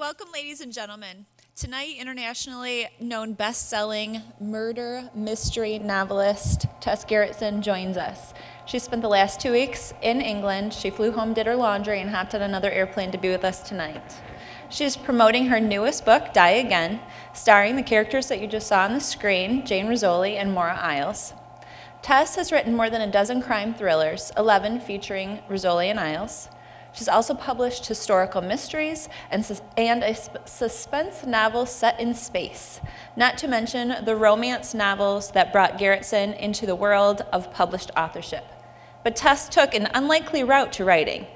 Welcome, ladies and gentlemen. Tonight, internationally known best-selling murder mystery novelist Tess Gerritsen joins us. She spent the last 2 weeks in England. She flew home, did her laundry, and hopped on another airplane to be with us tonight. She's promoting her newest book, Die Again, starring the characters that you just saw on the screen, Jane Rizzoli and Rizzoli Isles. Tess has written more than a dozen crime thrillers, 11 featuring Rizzoli Isles. She's also published historical mysteries and a suspense novel set in space, not to mention the romance novels that brought Gerritsen into the world of published authorship. But Tess took an unlikely route to writing.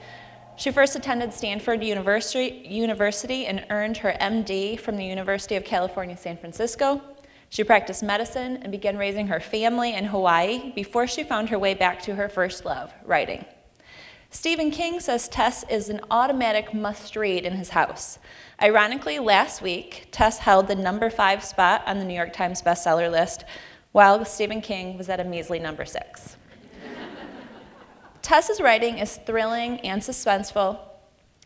She first attended Stanford University and earned her MD from the University of California, San Francisco. She practiced medicine and began raising her family in Hawaii before she found her way back to her first love, writing. Stephen King says Tess is an automatic must-read in his house. Ironically, last week, Tess held the number 5 spot on the New York Times bestseller list, while Stephen King was at a measly number 6. Tess's writing is thrilling and suspenseful,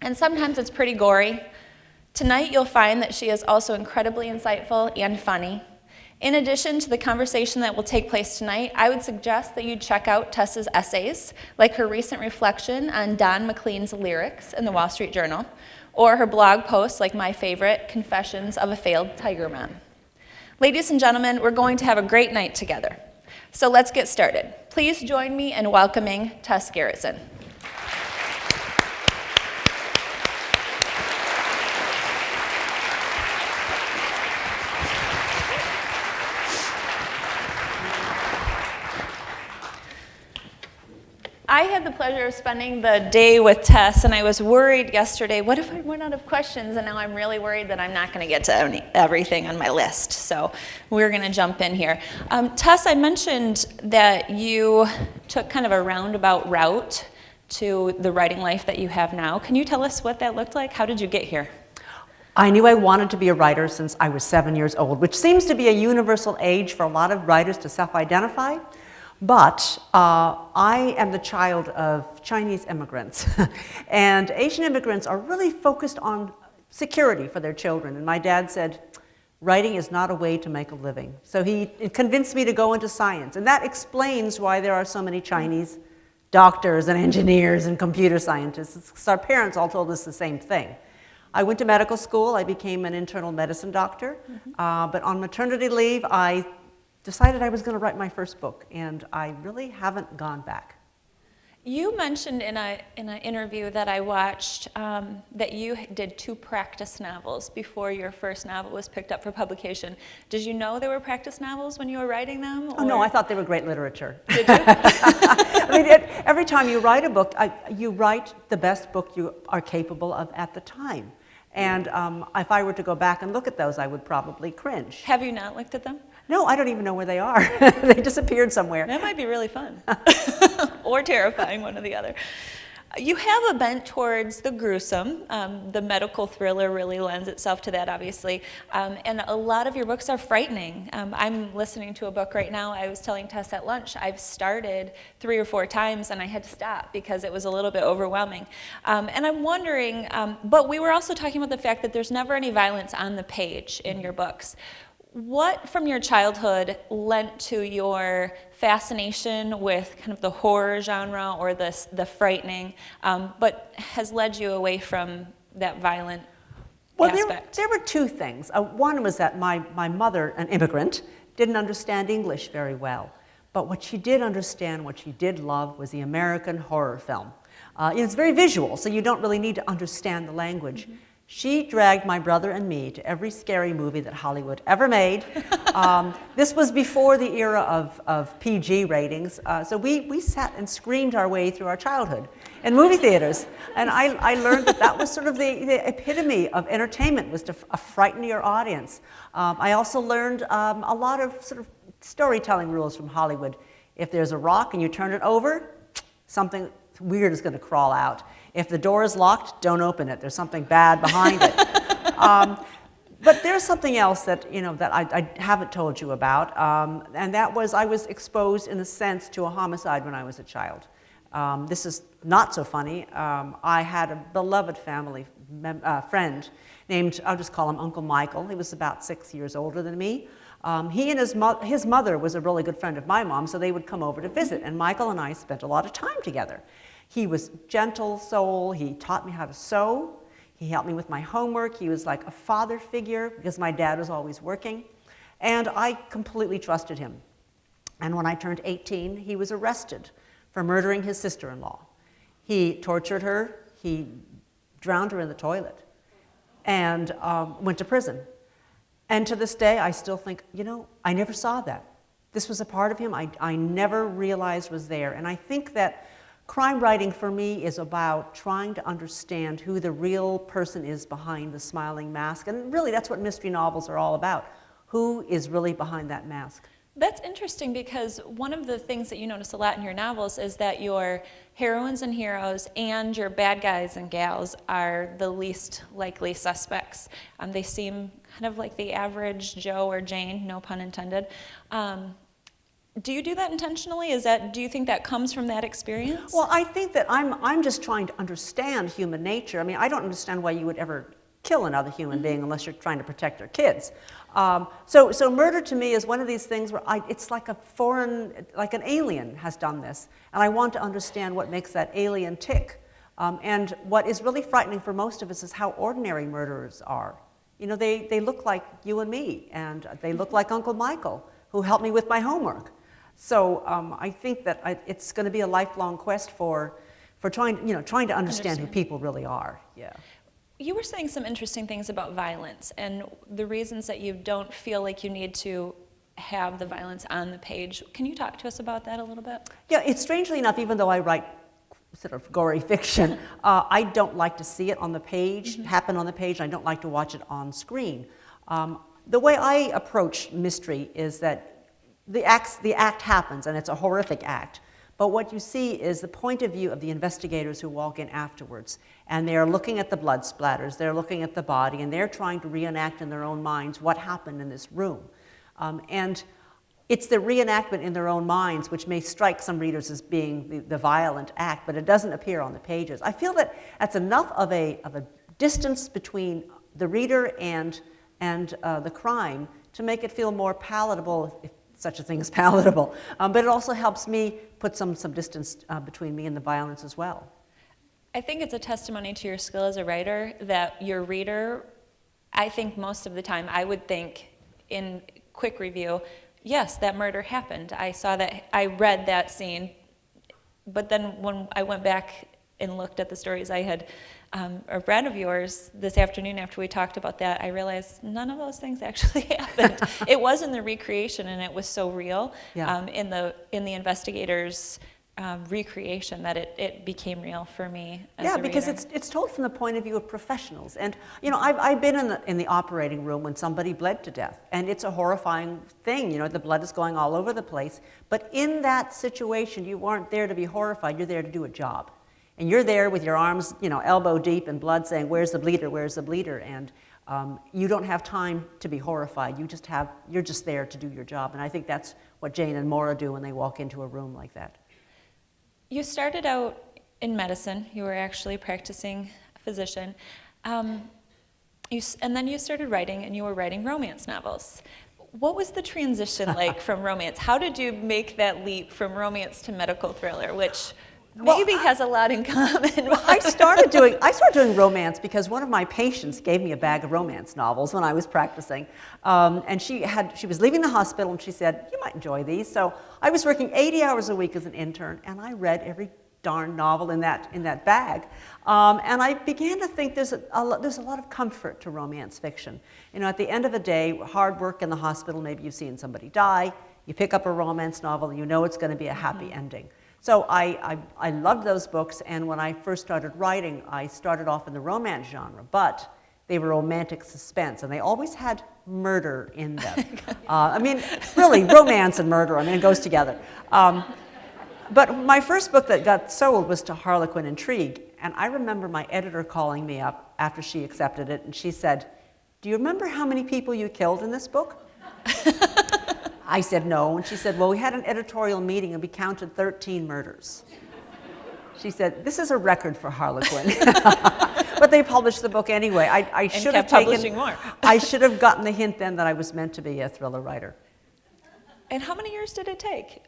and sometimes it's pretty gory. Tonight, you'll find that she is also incredibly insightful and funny. In addition to the conversation that will take place tonight, I would suggest that you check out Tess's essays, like her recent reflection on Don McLean's lyrics in the Wall Street Journal, or her blog posts like my favorite, Confessions of a Failed Tiger Mom. Ladies and gentlemen, we're going to have a great night together. So let's get started. Please join me in welcoming Tess Gerritsen. I had the pleasure of spending the day with Tess, and I was worried yesterday, what if I run out of questions? And now I'm really worried that I'm not going to get to everything on my list. So we're going to jump in here. Tess, I mentioned that you took kind of a roundabout route to the writing life that you have now. Can you tell us what that looked like? How did you get here? I knew I wanted to be a writer since I was 7 years old, which seems to be a universal age for a lot of writers to self-identify. But I am the child of Chinese immigrants, and Asian immigrants are really focused on security for their children. And my dad said, writing is not a way to make a living. So he convinced me to go into science, and that explains why there are so many Chinese doctors and engineers and computer scientists. Because our parents all told us the same thing. I went to medical school. I became an internal medicine doctor, but on maternity leave, I decided I was going to write my first book, and I really haven't gone back. You mentioned in an interview that I watched that you did 2 practice novels before your first novel was picked up for publication. Did you know they were practice novels when you were writing them? Or? Oh no, I thought they were great literature. Did you? I mean, every time you write a book, you write the best book you are capable of at the time. And if I were to go back and look at those, I would probably cringe. Have you not looked at them? No, I don't even know where they are. They disappeared somewhere. That might be really fun. Or terrifying, one or the other. You have a bent towards the gruesome. The medical thriller really lends itself to that, obviously. And a lot of your books are frightening. I'm listening to a book right now. I was telling Tess at lunch, I've started 3 or 4 times, and I had to stop because it was a little bit overwhelming. And I'm wondering, but we were also talking about the fact that there's never any violence on the page in your books. What from your childhood lent to your fascination with kind of the horror genre or the frightening, but has led you away from that violent aspect? There were 2 things. One was that my mother, an immigrant, didn't understand English very well. But what she did understand, what she did love, was the American horror film. It's very visual, so you don't really need to understand the language. Mm-hmm. She dragged my brother and me to every scary movie that Hollywood ever made. This was before the era of PG ratings, so we sat and screamed our way through our childhood in movie theaters. And I learned that was sort of the epitome of entertainment, was to frighten your audience. I also learned a lot of sort of storytelling rules from Hollywood. If there's a rock and you turn it over, something weird is going to crawl out. If the door is locked, don't open it. There's something bad behind it. But there's something else that I haven't told you about, and that was I was exposed, in a sense, to a homicide when I was a child. This is not so funny. I had a beloved family friend named, I'll just call him Uncle Michael. He was about 6 years older than me. He and his mother was a really good friend of my mom, so they would come over to visit, and Michael and I spent a lot of time together. He was gentle soul. He taught me how to sew. He helped me with my homework. He was like a father figure because my dad was always working, and I completely trusted him. And when I turned 18, he was arrested for murdering his sister-in-law. He tortured her. He drowned her in the toilet and went to prison. And to this day, I still think, you know, I never saw that. This was a part of him I never realized was there. And I think that crime writing for me is about trying to understand who the real person is behind the smiling mask. And really, that's what mystery novels are all about. Who is really behind that mask? That's interesting because one of the things that you notice a lot in your novels is that your heroines and heroes and your bad guys and gals are the least likely suspects. They seem kind of like the average Joe or Jane, no pun intended. Do you do that intentionally? Do you think that comes from that experience? Well, I think that I'm just trying to understand human nature. I mean, I don't understand why you would ever kill another human being unless you're trying to protect their kids. So murder to me is one of these things where it's like like an alien has done this, and I want to understand what makes that alien tick. And what is really frightening for most of us is how ordinary murderers are. You know, they look like you and me, and they look like Uncle Michael, who helped me with my homework. So I think that it's going to be a lifelong quest for trying to understand who people really are. Yeah. You were saying some interesting things about violence and the reasons that you don't feel like you need to have the violence on the page. Can you talk to us about that a little bit? Yeah, it's strangely enough, even though I write sort of gory fiction, I don't like to see it on the page, happen on the page. I don't like to watch it on screen. The way I approach mystery is that the act happens, and it's a horrific act. But what you see is the point of view of the investigators who walk in afterwards. And they're looking at the blood splatters, they're looking at the body, and they're trying to reenact in their own minds what happened in this room. And it's the reenactment in their own minds which may strike some readers as being the violent act, but it doesn't appear on the pages. I feel that that's enough of a distance between the reader and the crime to make it feel more palatable, if such a thing is palatable. But it also helps me put some distance between me and the violence as well. I think it's a testimony to your skill as a writer that your reader, I think most of the time, I would think in quick review, yes, that murder happened. I saw that, I read that scene, but then when I went back and looked at the stories I had read of yours this afternoon after we talked about that, I realized none of those things actually happened. It was in the recreation, and it was so real in the investigators' recreation that it became real for me as a because reader. it's told from the point of view of professionals. And you know, I've been in the operating room when somebody bled to death, and it's a horrifying thing. You know, the blood is going all over the place. But in that situation, you aren't there to be horrified. You're there to do a job. And you're there with your arms, you know, elbow deep in blood saying, where's the bleeder, where's the bleeder? And you don't have time to be horrified. You're just there to do your job. And I think that's what Jane and Maura do when they walk into a room like that. You started out in medicine. You were actually practicing physician. And then you started writing, and you were writing romance novels. What was the transition like from romance? How did you make that leap from romance to medical thriller, which maybe has a lot in common? Well, I started doing romance because one of my patients gave me a bag of romance novels when I was practicing. And she was leaving the hospital, and she said, you might enjoy these. So I was working 80 hours a week as an intern, and I read every darn novel in that bag. And I began to think there's a lot of comfort to romance fiction. You know, at the end of the day, hard work in the hospital, maybe you've seen somebody die, you pick up a romance novel, you know it's going to be a happy ending. So I loved those books, and when I first started writing, I started off in the romance genre, but they were romantic suspense, and they always had murder in them. I mean, really, romance and murder, I mean, it goes together. But my first book that got sold was To Harlequin Intrigue, and I remember my editor calling me up after she accepted it, and she said, do you remember how many people you killed in this book? I said no, and she said, well, we had an editorial meeting and we counted 13 murders. She said, "This is a record for Harlequin." But they published the book anyway. I should have publishing more. I should have gotten the hint then that I was meant to be a thriller writer. And how many years did it take?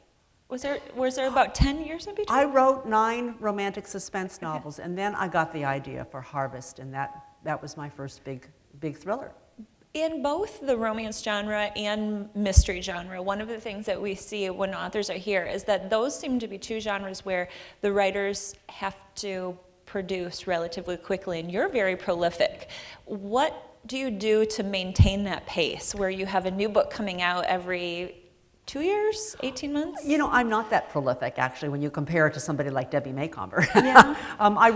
Was there about 10 years in between? I wrote 9 romantic suspense novels, and then I got the idea for Harvest, and that was my first big thriller. In both the romance genre and mystery genre, one of the things that we see when authors are here is that those seem to be two genres where the writers have to produce relatively quickly, and you're very prolific. What do you do to maintain that pace where you have a new book coming out every 2 years, 18 months? You know, I'm not that prolific, actually, when you compare it to somebody like Debbie Maycomber. Yeah. I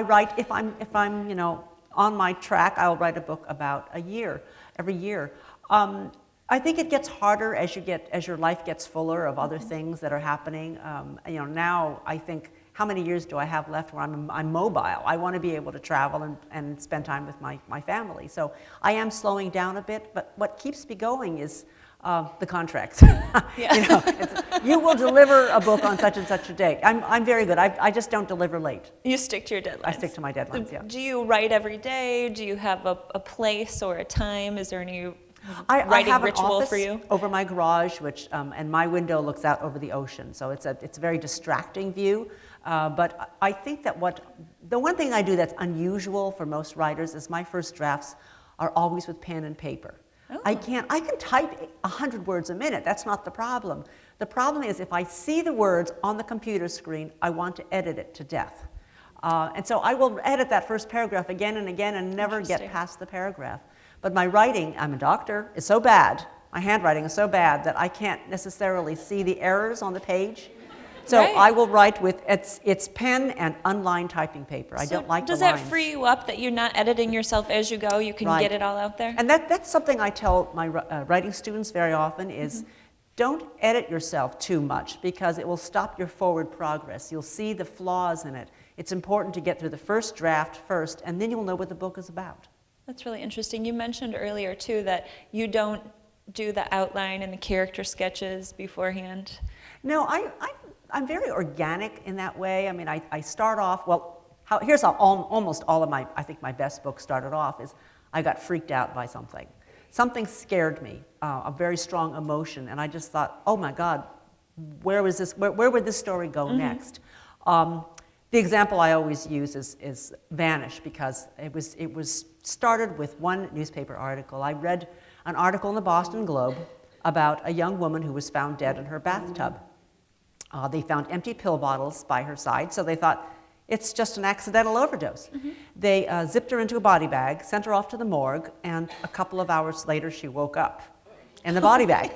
write, if I'm, you know, on my track, I'll write a book about a year, every year. I think it gets harder as your life gets fuller of other things that are happening. You know, now I think, how many years do I have left where I'm mobile? I want to be able to travel and spend time with my family. So I am slowing down a bit, but what keeps me going is the contracts. Yeah. You know, you will deliver a book on such and such a date. I'm very good. I just don't deliver late. You stick to your deadlines. I stick to my deadlines, yeah. Do you write every day? Do you have a place or a time? Is there any writing I have ritual an office for you? over my garage, which and my window looks out over the ocean, so it's a very distracting view. But I think that the one thing I do that's unusual for most writers is my first drafts are always with pen and paper. Oh. I can type 100 words a minute. That's not the problem. The problem is if I see the words on the computer screen, I want to edit it to death. And so I will edit that first paragraph again and again and never get past the paragraph. But my writing, I'm a doctor, is so bad, my handwriting is so bad that I can't necessarily see the errors on the page. So right. I will write with it's pen and unlined typing paper. I don't like the lines. Does that free you up that you're not editing yourself as you go? You can Right. get it all out there? And that's something I tell my writing students very often is don't edit yourself too much because it will stop your forward progress. You'll see the flaws in it. It's important to get through the first draft first, and then you'll know what the book is about. That's really interesting. You mentioned earlier, too, that you don't do the outline and the character sketches beforehand. No, I'm very organic in that way. I mean, I start off, well, here's how almost all of I think my best books started off is I got freaked out by something. Something scared me, a very strong emotion, and I just thought, oh my God, where would this story go next? The example I always use is Vanish, because it was started with one newspaper article. I read an article in the Boston Globe about a young woman who was found dead in her bathtub. They found empty pill bottles by her side, so they thought, it's just an accidental overdose. They zipped her into a body bag, sent her off to the morgue, and a couple of hours later she woke up in the body bag.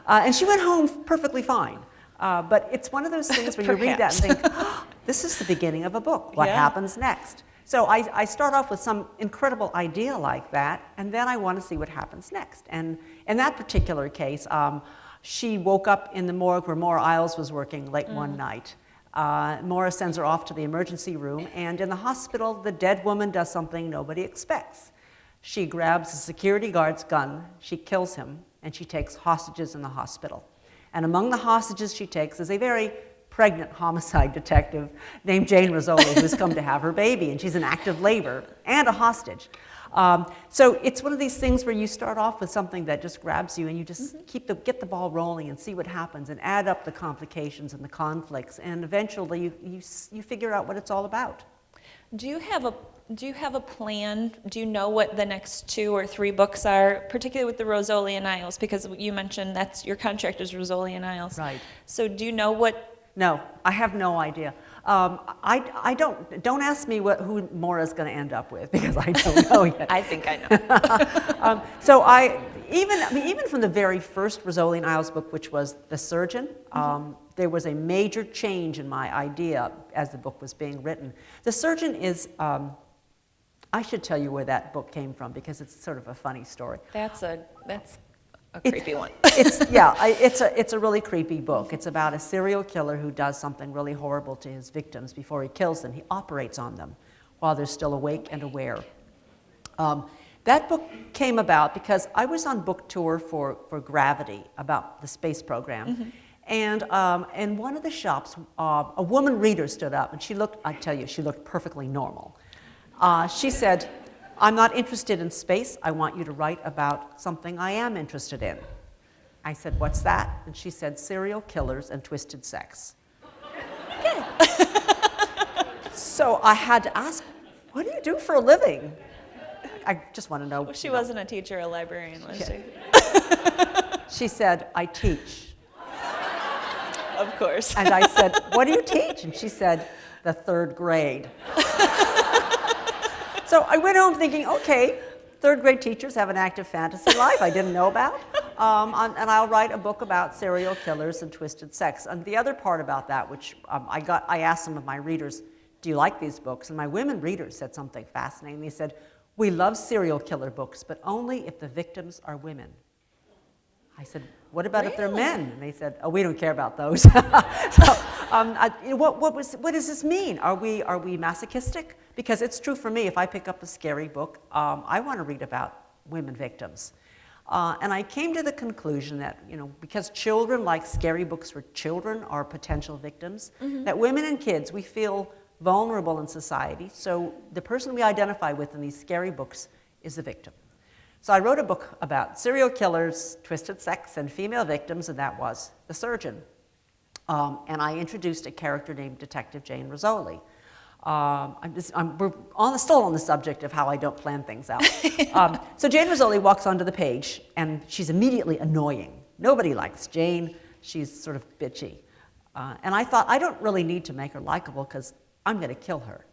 And she went home perfectly fine. But it's one of those things where you read that and think, oh, this is the beginning of a book. What happens next? So I start off with some incredible idea like that, and then I want to see what happens next. And in that particular case, she woke up in the morgue where Rizzoli Isles was working late one night. Maura sends her off to the emergency room, and in the hospital, the dead woman does something nobody expects. She grabs the security guard's gun, she kills him, and she takes hostages in the hospital. And among the hostages she takes is a very pregnant homicide detective named Jane Rizzoli, who's come to have her baby, and she's in active labor and a hostage. So it's one of these things where you start off with something that just grabs you, and you just get the ball rolling and see what happens, and add up the complications and the conflicts, and eventually you figure out what it's all about. Do you have a plan? Do you know what the next 2 or 3 books are, particularly with the Rizzoli Isles? Because you mentioned that's your contract is Rizzoli Isles. Right. So do you know what? No, I have no idea. I don't ask me who Maura's going to end up with, because I don't know yet. I think I know. So even from the very first Rizzoli Isles book, which was The Surgeon, there was a major change in my idea as the book was being written. The Surgeon is, I should tell you where that book came from, because it's sort of a funny story. That's a creepy one. It's a really creepy book. It's about a serial killer who does something really horrible to his victims. Before he kills them, he operates on them while they're still awake and aware. That book came about because I was on book tour for Gravity, about the space program. And in one of the shops, a woman reader stood up, and she looked, I tell you, she looked perfectly normal. She said, "I'm not interested in space. I want you to write about something I am interested in." I said, "What's that?" And she said, "Serial killers and twisted sex." Okay. So I had to ask, "What do you do for a living?" I just want to know. Well, she wasn't a teacher, a librarian, was she? She said, "I teach." Of course. And I said, "What do you teach?" And she said, "The 3rd grade." So I went home thinking, okay, 3rd grade teachers have an active fantasy life I didn't know about. And I'll write a book about serial killers and twisted sex. And the other part about that, which I asked some of my readers, "Do you like these books?" And my women readers said something fascinating. They said, "We love serial killer books, but only if the victims are women." I said, "What about if they're men?" And they said, "Oh, we don't care about those." So, what does this mean? Are we masochistic? Because it's true for me. If I pick up a scary book, I want to read about women victims. And I came to the conclusion that, because children like scary books for children are potential victims, that women and kids, we feel vulnerable in society. So the person we identify with in these scary books is the victim. So I wrote a book about serial killers, twisted sex, and female victims, and that was The Surgeon. And I introduced a character named Detective Jane Rizzoli. We're still on the subject of how I don't plan things out. So Jane Rizzoli walks onto the page, and she's immediately annoying. Nobody likes Jane. She's sort of bitchy. And I thought, I don't really need to make her likable, because I'm going to kill her.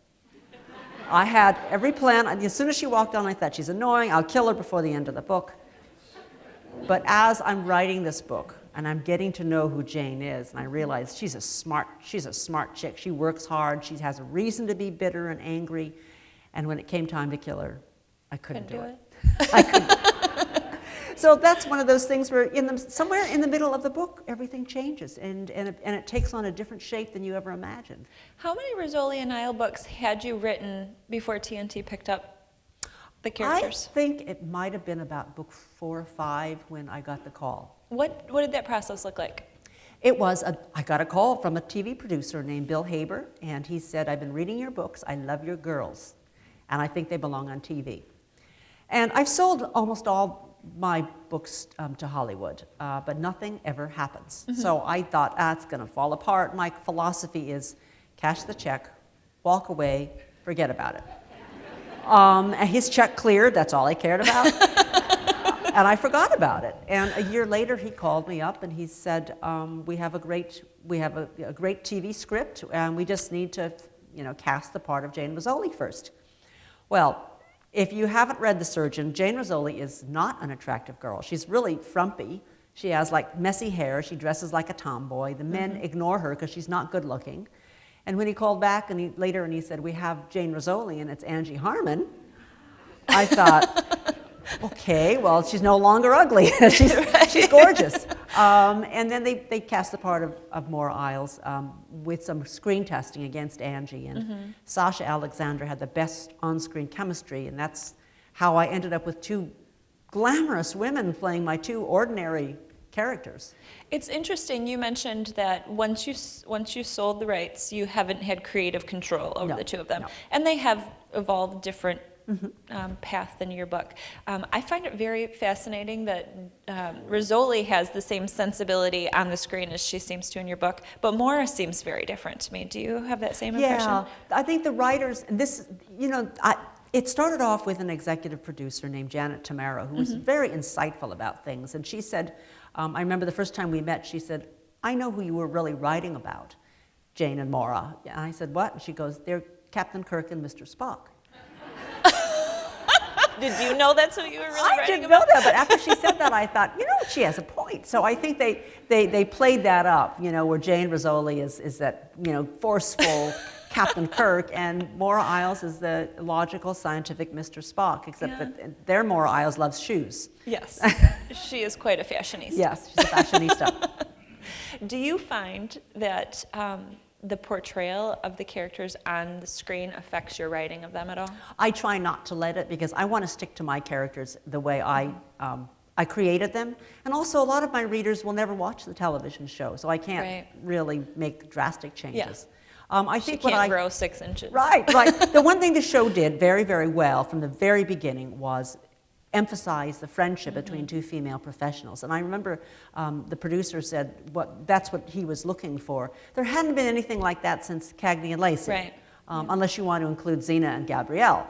I had every plan. As soon as she walked on, I thought, she's annoying. I'll kill her before the end of the book. But as I'm writing this book, and I'm getting to know who Jane is, and I realize she's a smart chick. She works hard. She has a reason to be bitter and angry. And when it came time to kill her, I couldn't do it. I couldn't. So that's one of those things where somewhere in the middle of the book, everything changes, and it takes on a different shape than you ever imagined. How many Rizzoli Isles books had you written before TNT picked up the characters? I think it might have been about book 4 or 5 when I got the call. What did that process look like? It was, I got a call from a TV producer named Bill Haber, and he said, "I've been reading your books. I love your girls, and I think they belong on TV." And I've sold almost all my books to Hollywood, but nothing ever happens. So I thought, it's going to fall apart. My philosophy is cash the check, walk away, forget about it. And his check cleared, that's all I cared about. And I forgot about it. And a year later, he called me up and he said, we have a great TV script, and we just need to cast the part of Jane Rizzoli first. Well, if you haven't read The Surgeon, Jane Rizzoli is not an attractive girl. She's really frumpy. She has messy hair. She dresses like a tomboy. The men ignore her because she's not good looking. And when he called back later and he said, "We have Jane Rizzoli and it's Angie Harmon," I thought, okay, well, she's no longer ugly. She's gorgeous. And then they cast the part of Maura Isles with some screen testing against Angie. And Sasha Alexander had the best on-screen chemistry, and that's how I ended up with 2 glamorous women playing my 2 ordinary characters. It's interesting. You mentioned that once you sold the rights, you haven't had creative control over the 2 of them, and they have evolved different path than your book. I find it very fascinating that Rizzoli has the same sensibility on the screen as she seems to in your book, but Maura seems very different to me. Do you have that same impression? Yeah, I think the writers, and this, it started off with an executive producer named Janet Tamaro, who was very insightful about things, and she said, I remember the first time we met, she said, "I know who you were really writing about, Jane and Maura." And I said, "What?" And she goes, "They're Captain Kirk and Mr. Spock." Did you know that's what you were really writing about? I didn't know that, but after she said that, I thought, she has a point. So I think they played that up, where Jane Rizzoli is that, forceful Captain Kirk, and Maura Isles is the logical, scientific Mr. Spock, except that their Maura Isles loves shoes. Yes, she is quite a fashionista. Yes, she's a fashionista. Do you find that the portrayal of the characters on the screen affects your writing of them at all? I try not to let it, because I want to stick to my characters the way I I created them, and also a lot of my readers will never watch the television show, so I can't really make drastic changes. I think she can't grow 6 inches. Right, right. The one thing the show did very, very well from the very beginning was emphasize the friendship between two female professionals. And I remember the producer said that's what he was looking for. There hadn't been anything like that since Cagney and Lacey. Right. Unless you want to include Xena and Gabrielle.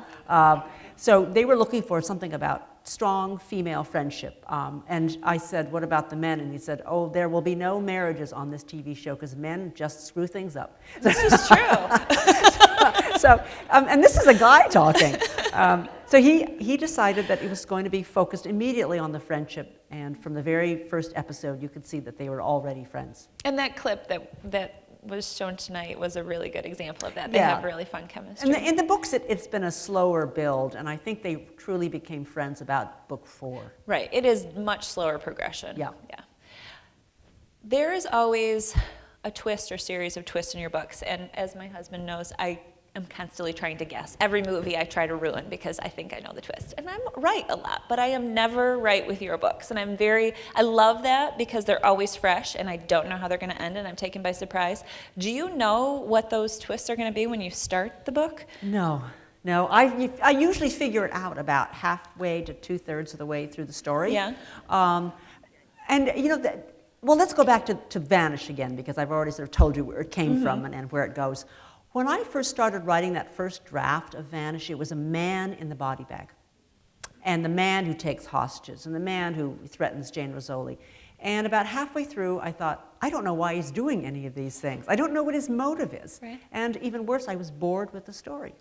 So they were looking for something about strong female friendship. And I said, what about the men? And he said, oh, there will be no marriages on this TV show because men just screw things up. This is true. And this is a guy talking. So he decided that it was going to be focused immediately on the friendship. And from the very first episode, you could see that they were already friends. And that clip that was shown tonight was a really good example of that. They have really fun chemistry. And in the books, it's been a slower build, and I think they truly became friends about book 4. Right. It is much slower progression. Yeah. There is always a twist or series of twists in your books, and as my husband knows, I am constantly trying to guess. Every movie I try to ruin because I think I know the twist. And I'm right a lot, but I am never right with your books. And I love that because they're always fresh and I don't know how they're gonna end and I'm taken by surprise. Do you know what those twists are gonna be when you start the book? No. I usually figure it out about halfway to 2/3 of the way through the story. Yeah. And you know, well, let's go back to Vanish again because I've already sort of told you where it came from and where it goes. When I first started writing that first draft of Vanish, it was a man in the body bag, and the man who takes hostages, and the man who threatens Jane Rizzoli. And about halfway through, I thought, I don't know why he's doing any of these things. I don't know what his motive is. Right. And even worse, I was bored with the story.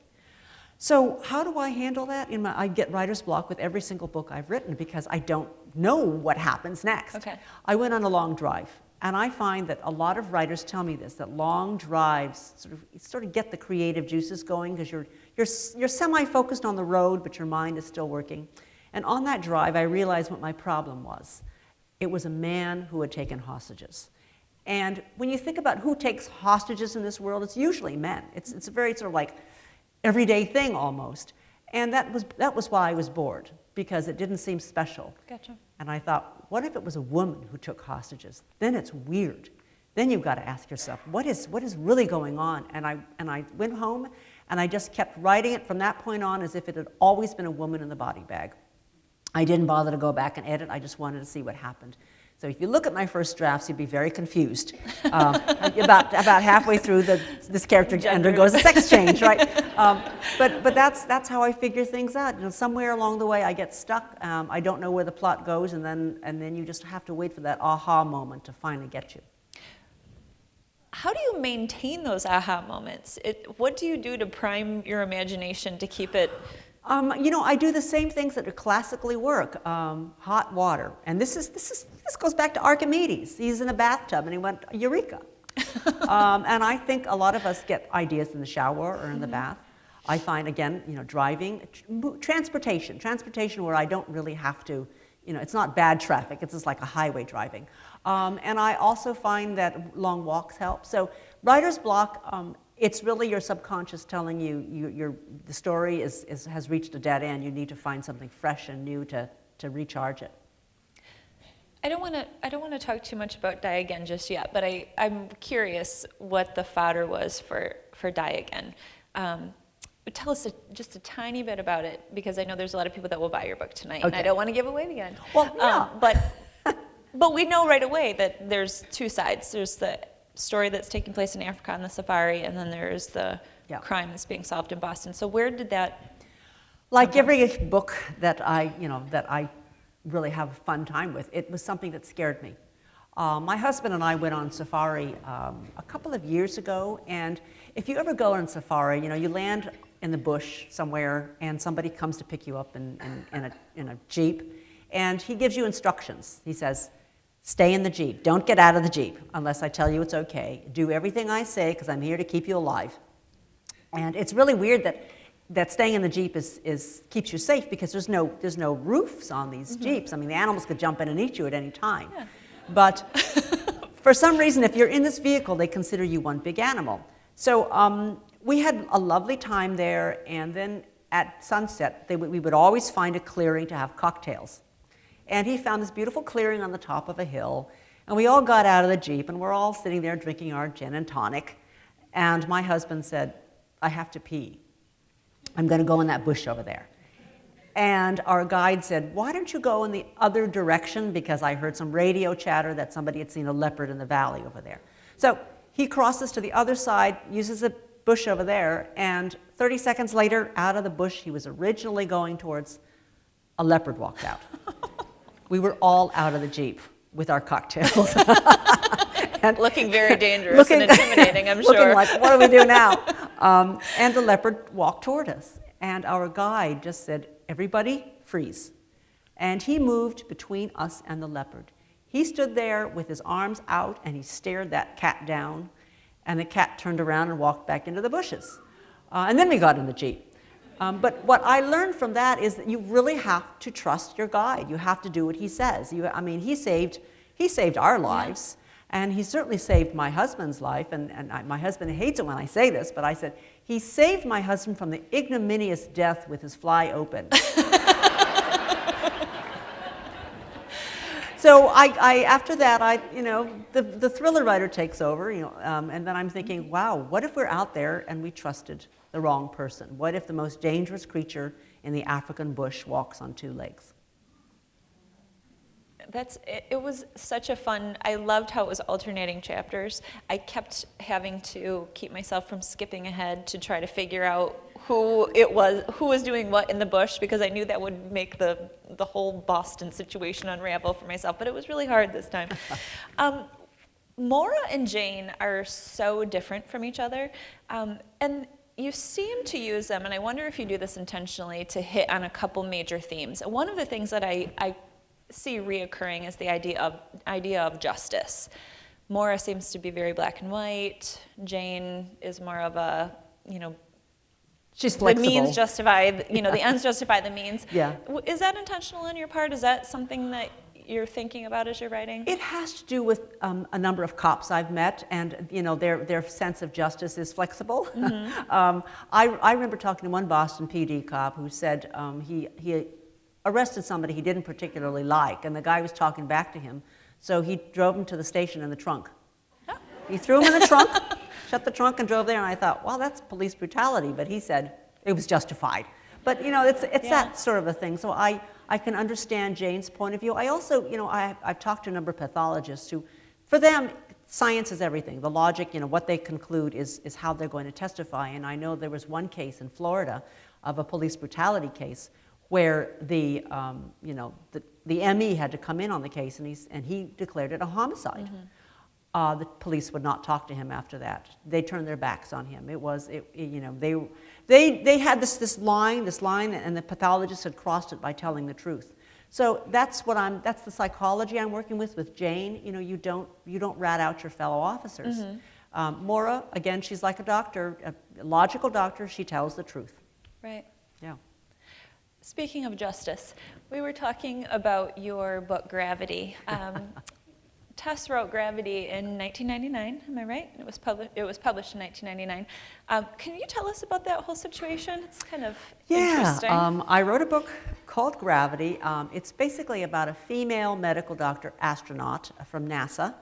So how do I handle that? I get writer's block with every single book I've written because I don't know what happens next. Okay. I went on a long drive. And I find that a lot of writers tell me this, that long drives sort of get the creative juices going because you're semi-focused on the road, but your mind is still working. And on that drive, I realized what my problem was. It was a man who had taken hostages. And when you think about who takes hostages in this world, it's usually men. It's a very sort of like everyday thing almost. And that was why I was bored, because it didn't seem special. Gotcha. And I thought, what if it was a woman who took hostages? Then it's weird. Then you've got to ask yourself, what is really going on? And I went home and I just kept writing it from that point on as if it had always been a woman in the body bag. I didn't bother to go back and edit. I just wanted to see what happened. So if you look at my first drafts, you'd be very confused. About halfway through, this character undergoes a sex change, right? But that's how I figure things out. You know, somewhere along the way, I get stuck. I don't know where the plot goes, and then you just have to wait for that aha moment to finally get you. How do you maintain those aha moments? What do you do to prime your imagination to keep it? You know, I do the same things that classically work. Hot water, and this goes back to Archimedes. He's in a bathtub, and he went, Eureka! And I think a lot of us get ideas in the shower or in the bath. I find, again, you know, driving, transportation where I don't really have to, you know, it's not bad traffic. It's just like a highway driving. And I also find that long walks help. So writer's block. It's really your subconscious telling you the story has reached a dead end. You need to find something fresh and new to recharge it. I don't want to talk too much about Die Again just yet, but I'm curious what the fodder was for Die Again. Tell us just a tiny bit about it, because I know there's a lot of people that will buy your book tonight, and I don't want to give away the end. Well, yeah. But we know right away that there's two sides. There's the story that's taking place in Africa on the safari, and then there's the crime that's being solved in Boston. So where did that? Like every book that I really have a fun time with, it was something that scared me. My husband and I went on safari a couple of years ago, and if you ever go on safari, you know, you land in the bush somewhere, and somebody comes to pick you up in a Jeep, and he gives you instructions. He says, stay in the Jeep. Don't get out of the Jeep unless I tell you it's okay. Do everything I say because I'm here to keep you alive. And it's really weird that staying in the Jeep keeps you safe because there's no roofs on these Jeeps. I mean, the animals could jump in and eat you at any time. Yeah. But for some reason, if you're in this vehicle, they consider you one big animal. So we had a lovely time there, and then at sunset, we would always find a clearing to have cocktails. And he found this beautiful clearing on the top of a hill. And we all got out of the Jeep, and we're all sitting there drinking our gin and tonic. And my husband said, I have to pee. I'm going to go in that bush over there. And our guide said, why don't you go in the other direction? Because I heard some radio chatter that somebody had seen a leopard in the valley over there. So he crosses to the other side, uses a bush over there, and 30 seconds later, out of the bush he was originally going towards, a leopard walked out. We were all out of the Jeep with our cocktails. And looking very dangerous and intimidating, I'm sure. Looking like, what do we do now? And the leopard walked toward us. And our guide just said, everybody freeze. And he moved between us and the leopard. He stood there with his arms out and he stared that cat down. And the cat turned around and walked back into the bushes. And then we got in the Jeep. But what I learned from that is that you really have to trust your guide. You have to do what he says. I mean, he saved our lives. Yeah. And he certainly saved my husband's life, my husband hates it when I say this, but I said, he saved my husband from the ignominious death with his fly open. So after that, the thriller writer takes over, and then I'm thinking, wow, what if we're out there and we trusted the wrong person? What if the most dangerous creature in the African bush walks on two legs? It was such a fun, I loved how it was alternating chapters. I kept having to keep myself from skipping ahead to try to figure out who was doing what in the bush, because I knew that would make the whole Boston situation unravel for myself, but it was really hard this time. Maura and Jane are so different from each other, and you seem to use them, and I wonder if you do this intentionally, to hit on a couple major themes. One of the things that I see reoccurring is the idea of justice. Maura seems to be very black and white. Jane is more of a, she's flexible. The means justify, the ends justify the means. Yeah. Is that intentional on your part? Is that something that you're thinking about as you're writing? It has to do with a number of cops I've met, and their sense of justice is flexible. Mm-hmm. I remember talking to one Boston PD cop who said he arrested somebody he didn't particularly like, and the guy was talking back to him, so he drove him to the station in the trunk. Oh. He threw him in the trunk, shut the trunk, and drove there, and I thought, well, that's police brutality, but he said it was justified. But, it's that sort of a thing, so I can understand Jane's point of view. I also, I've talked to a number of pathologists who, for them, science is everything. The logic, what they conclude is how they're going to testify, and I know there was one case in Florida of a police brutality case where the ME had to come in on the case, and he declared it a homicide. Mm-hmm. The police would not talk to him after that. They turned their backs on him. They had this line, and the pathologist had crossed it by telling the truth. So that's the psychology I'm working with Jane. You don't rat out your fellow officers. Mm-hmm. Maura, again, she's like a doctor, a logical doctor. She tells the truth. Right. Yeah. Speaking of justice, we were talking about your book, Gravity. Tess wrote Gravity in 1999, am I right? It was published in 1999. Can you tell us about that whole situation? It's kind of interesting. I wrote a book called Gravity. It's basically about a female medical doctor astronaut from NASA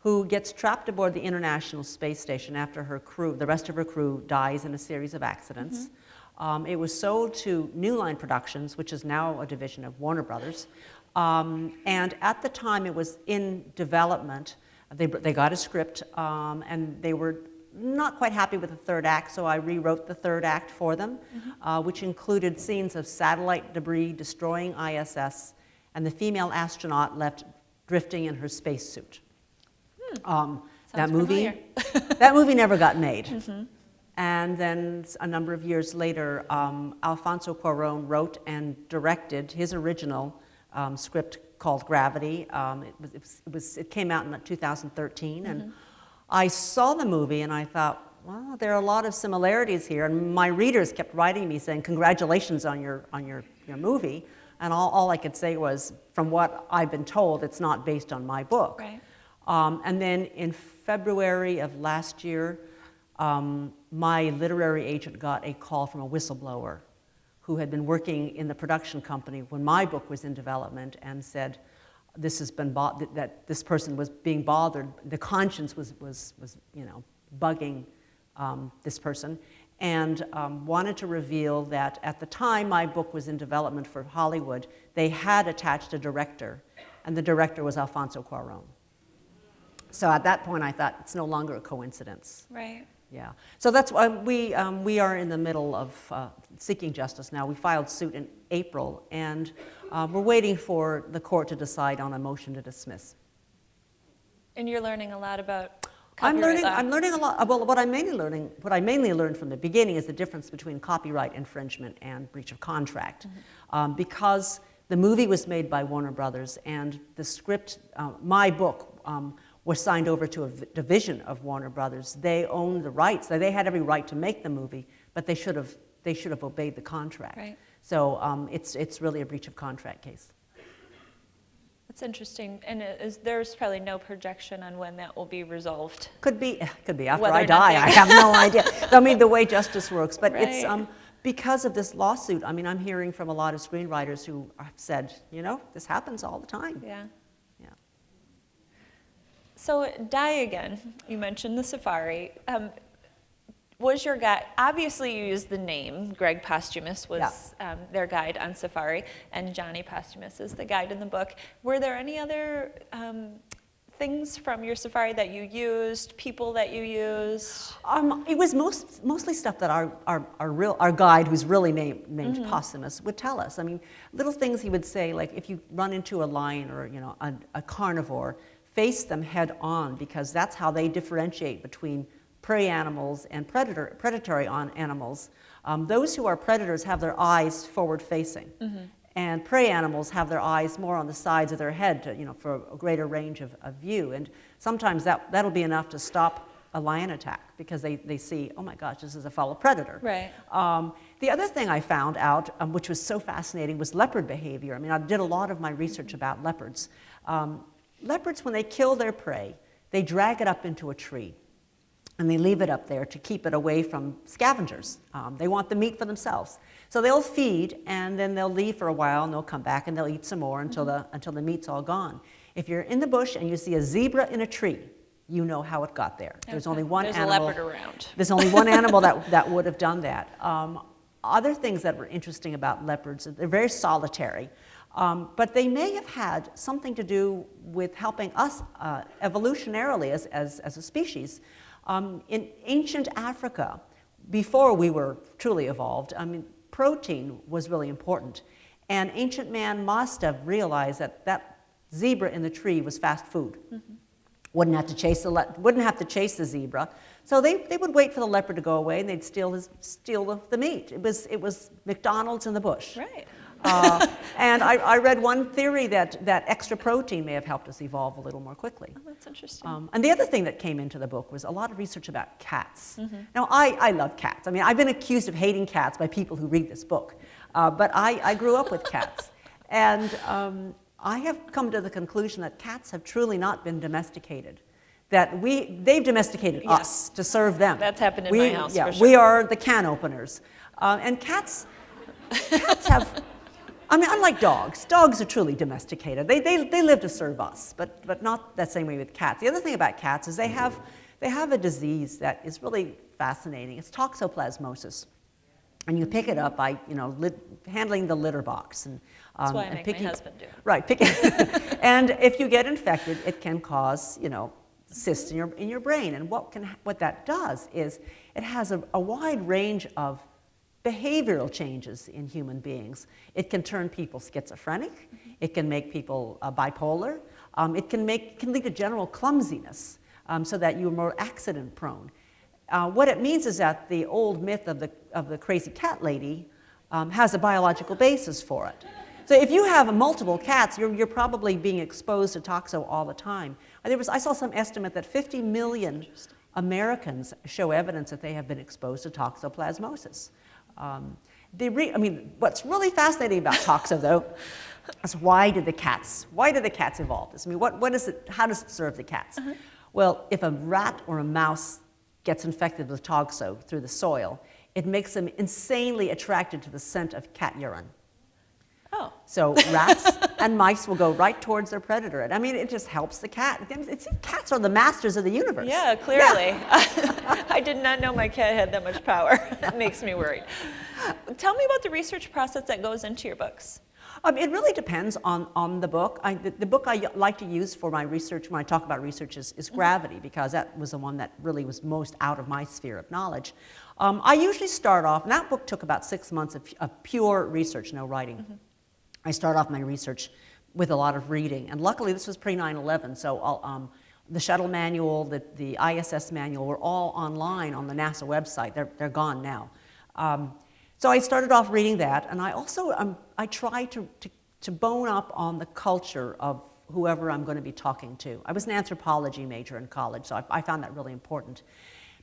who gets trapped aboard the International Space Station after the rest of her crew dies in a series of accidents. Mm-hmm. It was sold to New Line Productions, which is now a division of Warner Brothers. And at the time it was in development. They got a script, and they were not quite happy with the third act, so I rewrote the third act for them, mm-hmm. Which included scenes of satellite debris destroying ISS and the female astronaut left drifting in her spacesuit. That movie never got made. Mm-hmm. And then a number of years later, Alfonso Cuarón wrote and directed his original script called Gravity. It came out in 2013, mm-hmm. and I saw the movie and I thought, well, there are a lot of similarities here. And my readers kept writing me saying, congratulations on your movie. And all I could say was, from what I've been told, it's not based on my book. Right. And then in February of last year, my literary agent got a call from a whistleblower who had been working in the production company when my book was in development and said, this has been that this person was being bothered, the conscience was bugging this person, and wanted to reveal that at the time my book was in development for Hollywood, they had attached a director, and the director was Alfonso Cuarón. So at that point I thought, it's no longer a coincidence. Right. Yeah, so that's why we are in the middle of seeking justice now. We filed suit in April, and we're waiting for the court to decide on a motion to dismiss. And you're learning a lot about I'm copyright law. learning a lot. Well, what I mainly learned from the beginning is the difference between copyright infringement and breach of contract, because the movie was made by Warner Brothers, and the script, my book, was signed over to a division of Warner Brothers. They owned the rights. They had every right to make the movie, but they should have obeyed the contract. Right. So it's really a breach of contract case. That's interesting. And there's probably no projection on when that will be resolved. Could be after Whether I or not die. I have no idea. I mean, the way justice works, but Right. it's because of this lawsuit. I mean, I'm hearing from a lot of screenwriters who have said, this happens all the time. Yeah. Yeah. So Die Again, you mentioned the safari. Was your guide, obviously you used the name, Greg Posthumus was their guide on safari, and Johnny Posthumus is the guide in the book. Were there any other things from your safari that you used, people that you used? It was mostly stuff that our guide, who's really named Posthumus, would tell us. I mean, little things he would say, like if you run into a lion or a carnivore, face them head on, because that's how they differentiate between prey animals and predatory animals. Those who are predators have their eyes forward facing, and prey animals have their eyes more on the sides of their head to, for a greater range of view. And sometimes that'll be enough to stop a lion attack, because they see, oh my gosh, this is a fellow predator. Right. The other thing I found out, which was so fascinating, was leopard behavior. I mean, I did a lot of my research about leopards. Leopards, when they kill their prey, they drag it up into a tree, and they leave it up there to keep it away from scavengers. They want the meat for themselves. So they'll feed, and then they'll leave for a while, and they'll come back, and they'll eat some more until the meat's all gone. If you're in the bush and you see a zebra in a tree, you know how it got there. There's only one animal. There's a leopard around. There's only one animal that would have done that. Other things that were interesting about leopards, they're very solitary, but they may have had something to do with helping us evolutionarily as a species. In ancient Africa, before we were truly evolved, I mean, protein was really important. And ancient man must have realized that zebra in the tree was fast food. Wouldn't have to chase the zebra. So they would wait for the leopard to go away, and they'd steal the meat. It was McDonald's in the bush. Right. And I read one theory that extra protein may have helped us evolve a little more quickly. Oh, that's interesting. And the other thing that came into the book was a lot of research about cats. Now, I love cats. I mean, I've been accused of hating cats by people who read this book, but I grew up with cats. And I have come to the conclusion that cats have truly not been domesticated. That they've domesticated us to serve them. That's happened in my house, yeah, for sure. we are the can openers. And cats have, I mean, unlike dogs are truly domesticated. They live to serve us, but not that same way with cats. The other thing about cats is they have a disease that is really fascinating. It's toxoplasmosis. And you pick it up by, handling the litter box. And, That's why I make my husband do it. Right, and if you get infected, it can cause, cysts in your brain. And what that does is it has a wide range of behavioral changes in human beings. It can turn people schizophrenic. It can make people bipolar. It can lead to general clumsiness, so that you're more accident prone. What it means is that the old myth of the crazy cat lady has a biological basis for it. So if you have multiple cats, you're probably being exposed to toxo all the time. I saw some estimate that 50 million Americans show evidence that they have been exposed to toxoplasmosis. What's really fascinating about toxo, though, is why did the cats evolve this? I mean, what is it? How does it serve the cats? Well, if a rat or a mouse gets infected with toxo through the soil, it makes them insanely attracted to the scent of cat urine. Oh. So rats and mice will go right towards their predator. I mean, it just helps the cat. Cats are the masters of the universe. Yeah, clearly. Yeah. I did not know my cat had that much power. That makes me worried. Tell me about the research process that goes into your books. It really depends on the book. The book I like to use for my research when I talk about research is Gravity, because that was the one that really was most out of my sphere of knowledge. I usually start off, and that book took about 6 months of pure research, no writing. I start off my research with a lot of reading, and luckily this was pre-9/11, so the shuttle manual, the ISS manual were all online on the NASA website. They're gone now. So I started off reading that, and I also I try to bone up on the culture of whoever I'm going to be talking to. I was an anthropology major in college, so I found that really important.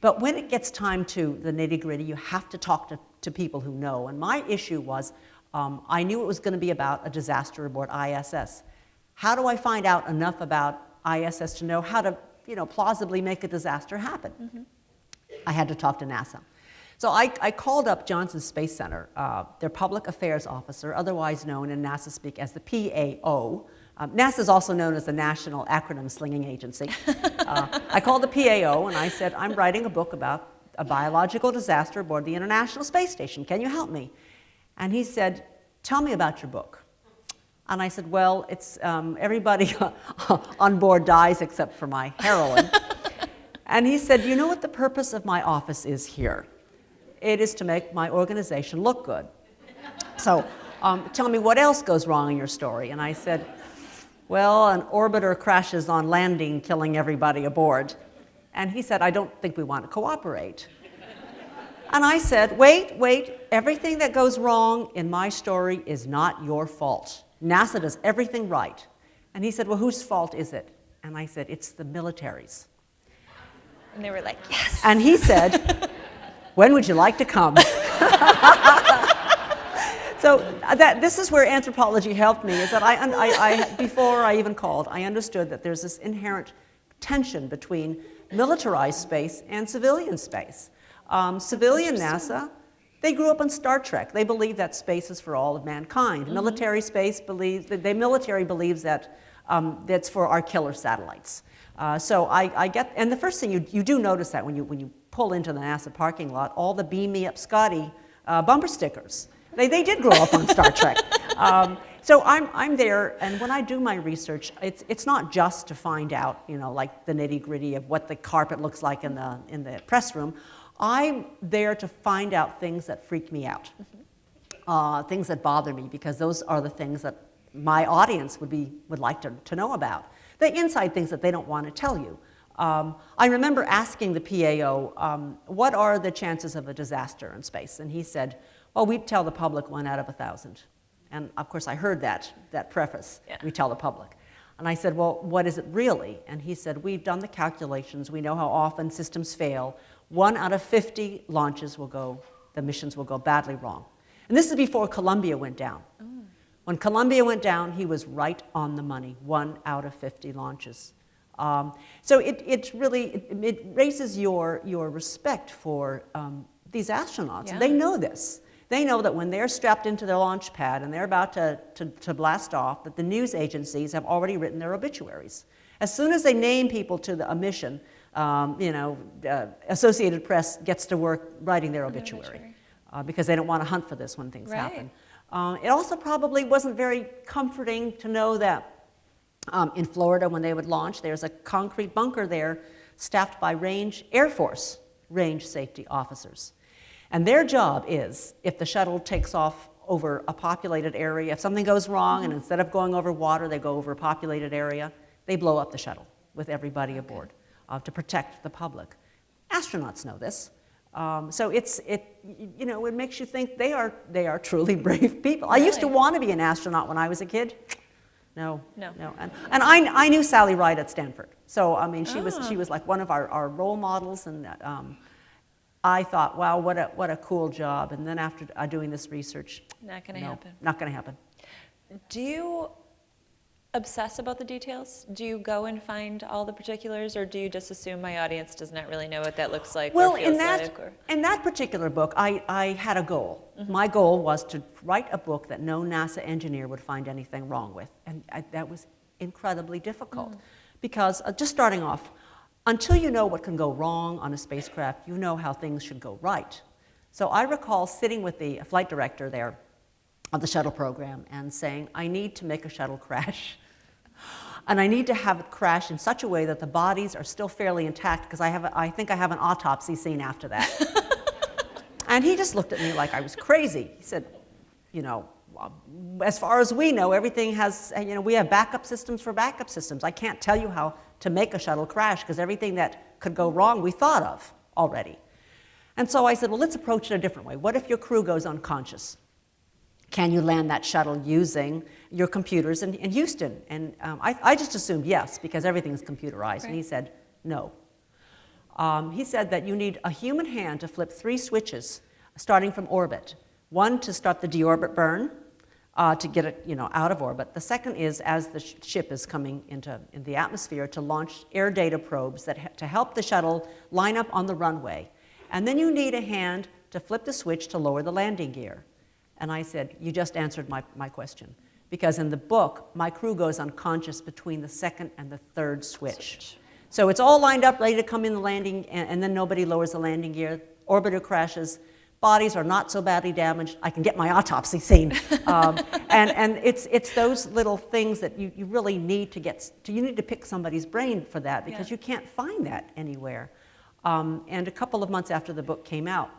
But when it gets time to the nitty-gritty, you have to talk to people who know. And my issue was, I knew it was going to be about a disaster aboard ISS. How do I find out enough about ISS to know how to, plausibly make a disaster happen? I had to talk to NASA. So I called up Johnson Space Center, their public affairs officer, otherwise known in NASA speak as the PAO. NASA is also known as the National Acronym Slinging Agency. I called the PAO and I said, I'm writing a book about a biological disaster aboard the International Space Station. Can you help me? And he said, tell me about your book. And I said, well, it's everybody on board dies except for my heroine. And he said, you know what the purpose of my office is here? It is to make my organization look good. So tell me what else goes wrong in your story. And I said, well, an orbiter crashes on landing, killing everybody aboard. And he said, I don't think we want to cooperate. And I said, wait, everything that goes wrong in my story is not your fault. NASA does everything right. And he said, well, whose fault is it? And I said, it's the military's. And they were like, yes. And he said, when would you like to come? So this is where anthropology helped me, is that before I even called, I understood that there's this inherent tension between militarized space and civilian space. Civilian NASA, they grew up on Star Trek. They believe that space is for all of mankind. Military space believes, the military believes that that's for our killer satellites. So I get, and the first thing you do notice that when you pull into the NASA parking lot, all the Beam Me Up Scotty bumper stickers. They did grow up on Star Trek. So I'm there, and when I do my research, it's not just to find out, like the nitty-gritty of what the carpet looks like in the press room. I'm there to find out things that freak me out, things that bother me, because those are the things that my audience would like to know about. The inside things that they don't want to tell you. I remember asking the PAO, what are the chances of a disaster in space? And he said, well, we tell the public 1 out of 1,000. And of course I heard that preface, yeah. We tell the public. And I said, well, what is it really? And he said, we've done the calculations. We know how often systems fail. 1 out of 50 launches the missions will go badly wrong. And this is before Columbia went down. Mm. When Columbia went down, he was right on the money, 1 out of 50 launches. So it raises your respect for these astronauts. Yeah. They know this. They know that when they're strapped into their launch pad and they're about to blast off, that the news agencies have already written their obituaries. As soon as they name people to a mission, Associated Press gets to work writing their obituary. Because they don't want to hunt for this when things happen. It also probably wasn't very comforting to know that in Florida, when they would launch, there's a concrete bunker there staffed by Air Force range safety officers. And their job is, if the shuttle takes off over a populated area, if something goes wrong, and instead of going over water, they go over a populated area, they blow up the shuttle with everybody aboard to protect the public. Astronauts know this. So it makes you think they are truly brave people. Really? I used to want to be an astronaut when I was a kid. No. And I knew Sally Ride at Stanford. So, I mean, she was like one of our role models, and I thought, wow, what a cool job. And then after doing this research, not going to happen. Not going to happen. Do you obsess about the details? Do you go and find all the particulars, or do you just assume my audience does not really know what that looks like Well, or feels like? Or... in that particular book, I had a goal. My goal was to write a book that no NASA engineer would find anything wrong with, and that was incredibly difficult. Because just starting off, until you know what can go wrong on a spacecraft, you know how things should go right. So I recall sitting with the flight director there of the shuttle program and saying, I need to make a shuttle crash. And I need to have it crash in such a way that the bodies are still fairly intact, because I think I have an autopsy scene after that. And he just looked at me like I was crazy. He said, you know, as far as we know, everything has, you know, we have backup systems for backup systems. I can't tell you how to make a shuttle crash, because everything that could go wrong we thought of already. And so I said, well, let's approach it a different way. What if your crew goes unconscious? Can you land that shuttle using your computers in Houston? And I just assumed yes, because everything's computerized. Right. And he said no. He said that you need a human hand to flip 3 switches starting from orbit. One to start the deorbit burn, to get it, you know, out of orbit. The second is, as the ship is coming in the atmosphere, to launch air data probes to help the shuttle line up on the runway. And then you need a hand to flip the switch to lower the landing gear. And I said, you just answered my question. Because in the book, my crew goes unconscious between the second and the third switch. So it's all lined up, ready to come in the landing, and then nobody lowers the landing gear. Orbiter crashes. Bodies are not so badly damaged. I can get my autopsy scene. And it's those little things that you really need to get, you need to pick somebody's brain for that, because you can't find that anywhere. And a couple of months after the book came out,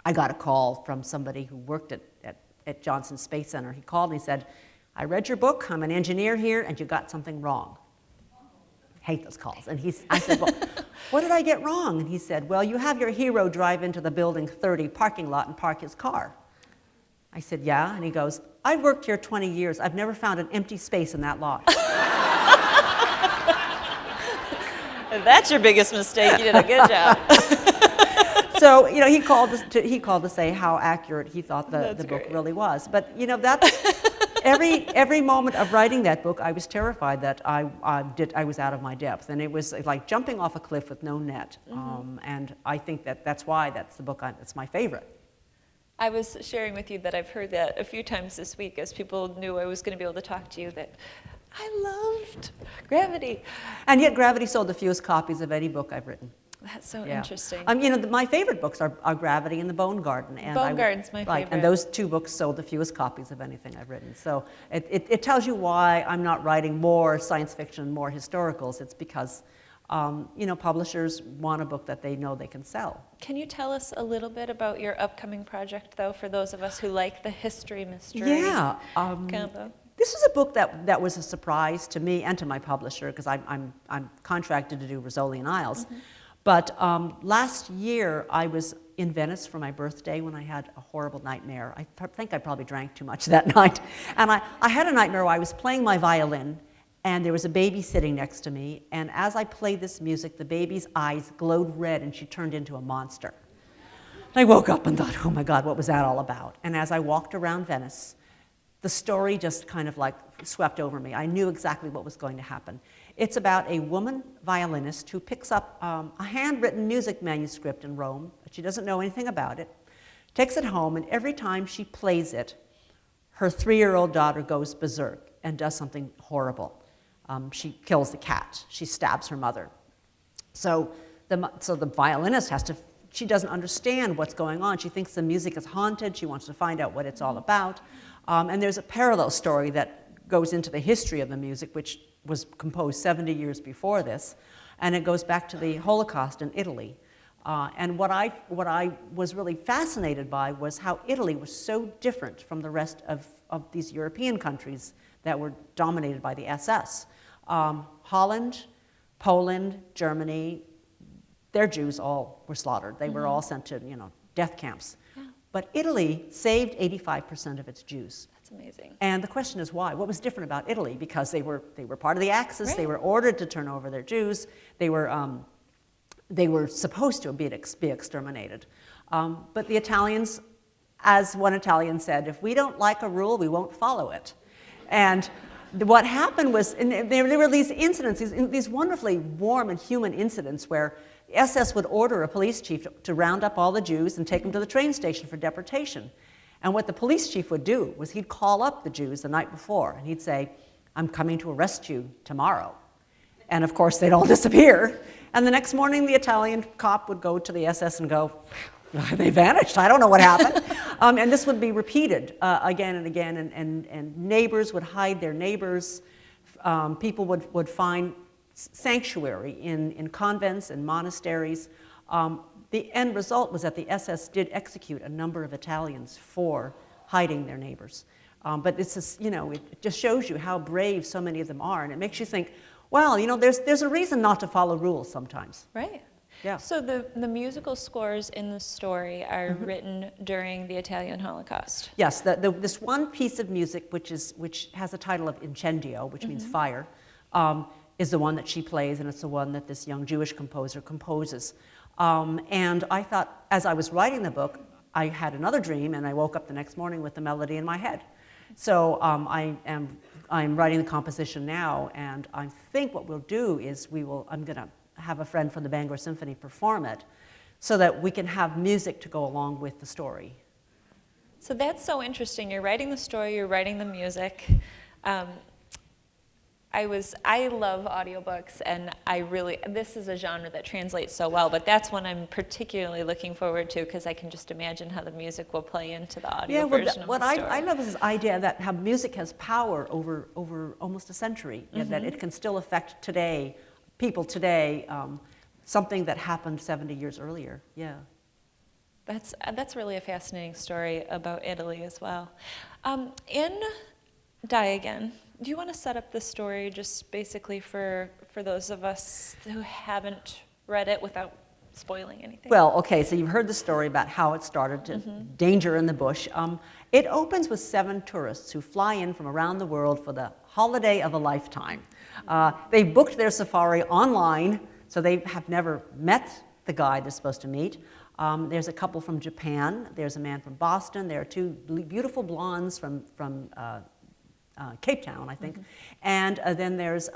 I got a call from somebody who worked at Johnson Space Center. He called and he said, I read your book, I'm an engineer here, and you got something wrong. I hate those calls. And I said, well, what did I get wrong? And he said, well, you have your hero drive into the Building 30 parking lot and park his car. I said, yeah. And he goes, I've worked here 20 years. I've never found an empty space in that lot. If that's your biggest mistake, you did a good job. So, you know, he called to say how accurate he thought the book really was. But, you know, every moment of writing that book, I was terrified that I was out of my depth. And it was like jumping off a cliff with no net. And I think that's why that's the book, it's my favorite. I was sharing with you that I've heard that a few times this week as people knew I was going to be able to talk to you, that I loved Gravity. And yet Gravity sold the fewest copies of any book I've written. That's so interesting. You know, my favorite books are Gravity and The Bone Garden. And Bone Garden's my favorite. And those 2 books sold the fewest copies of anything I've written. So it tells you why I'm not writing more science fiction, more historicals. It's because, you know, publishers want a book that they know they can sell. Can you tell us a little bit about your upcoming project, though, for those of us who like the history mystery combo? This is a book that was a surprise to me and to my publisher, because I'm contracted to do Rizzoli Isles. But last year, I was in Venice for my birthday when I had a horrible nightmare. I think I probably drank too much that night. And I had a nightmare where I was playing my violin, and there was a baby sitting next to me. And as I played this music, the baby's eyes glowed red, and she turned into a monster. I woke up and thought, oh my God, what was that all about? And as I walked around Venice, the story just kind of like swept over me. I knew exactly what was going to happen. It's about a woman violinist who picks up a handwritten music manuscript in Rome, but she doesn't know anything about it, takes it home, and every time she plays it, her 3-year-old daughter goes berserk and does something horrible. She kills the cat. She stabs her mother. So the violinist she doesn't understand what's going on. She thinks the music is haunted. She wants to find out what it's all about. And there's a parallel story that goes into the history of the music, which was composed 70 years before this, and it goes back to the Holocaust in Italy. And what I was really fascinated by was how Italy was so different from the rest of these European countries that were dominated by the SS. Holland, Poland, Germany, their Jews all were slaughtered. They were all sent to, you know, death camps. Yeah. But Italy saved 85% of its Jews. That's amazing. And the question is why? What was different about Italy? Because they were part of the Axis. Right. They were ordered to turn over their Jews. They were supposed to be exterminated. But the Italians, as one Italian said, if we don't like a rule, we won't follow it. And what happened was, and there were these incidents, these wonderfully warm and human incidents where the SS would order a police chief to round up all the Jews and take them to the train station for deportation. And what the police chief would do was he'd call up the Jews the night before, and he'd say, "I'm coming to arrest you tomorrow." And of course, they'd all disappear. And the next morning, the Italian cop would go to the SS and go, "They vanished. I don't know what happened." And this would be repeated again and again, and neighbors would hide their neighbors. People would find sanctuary in convents and monasteries. The end result was that the SS did execute a number of Italians for hiding their neighbors. But it's just, it just shows you how brave so many of them are, and it makes you think, well, there's a reason not to follow rules sometimes. Right. Yeah. So the musical scores in the story are written during the Italian Holocaust. Yes, this one piece of music, which has a title of Incendio, which means fire, is the one that she plays, and it's the one that this young Jewish composer composes. And I thought, as I was writing the book, I had another dream, and I woke up the next morning with the melody in my head. So I'm writing the composition now, and I think what we'll do is I'm going to have a friend from the Bangor Symphony perform it, so that we can have music to go along with the story. So that's so interesting. You're writing the story, you're writing the music. I love audiobooks, and this is a genre that translates so well, but that's one I'm particularly looking forward to, because I can just imagine how the music will play into the audio version of the story. I love is this idea that how music has power over almost a century, that it can still affect people today, something that happened 70 years earlier. Yeah. That's really a fascinating story about Italy as well. In Die Again, do you want to set up the story just basically for those of us who haven't read it without spoiling anything? Well, okay, so you've heard the story about how it started, danger in the bush. It opens with 7 tourists who fly in from around the world for the holiday of a lifetime. They booked their safari online, so they have never met the guy they're supposed to meet. There's a couple from Japan. There's a man from Boston. There are 2 beautiful blondes from Cape Town, I think. And then there's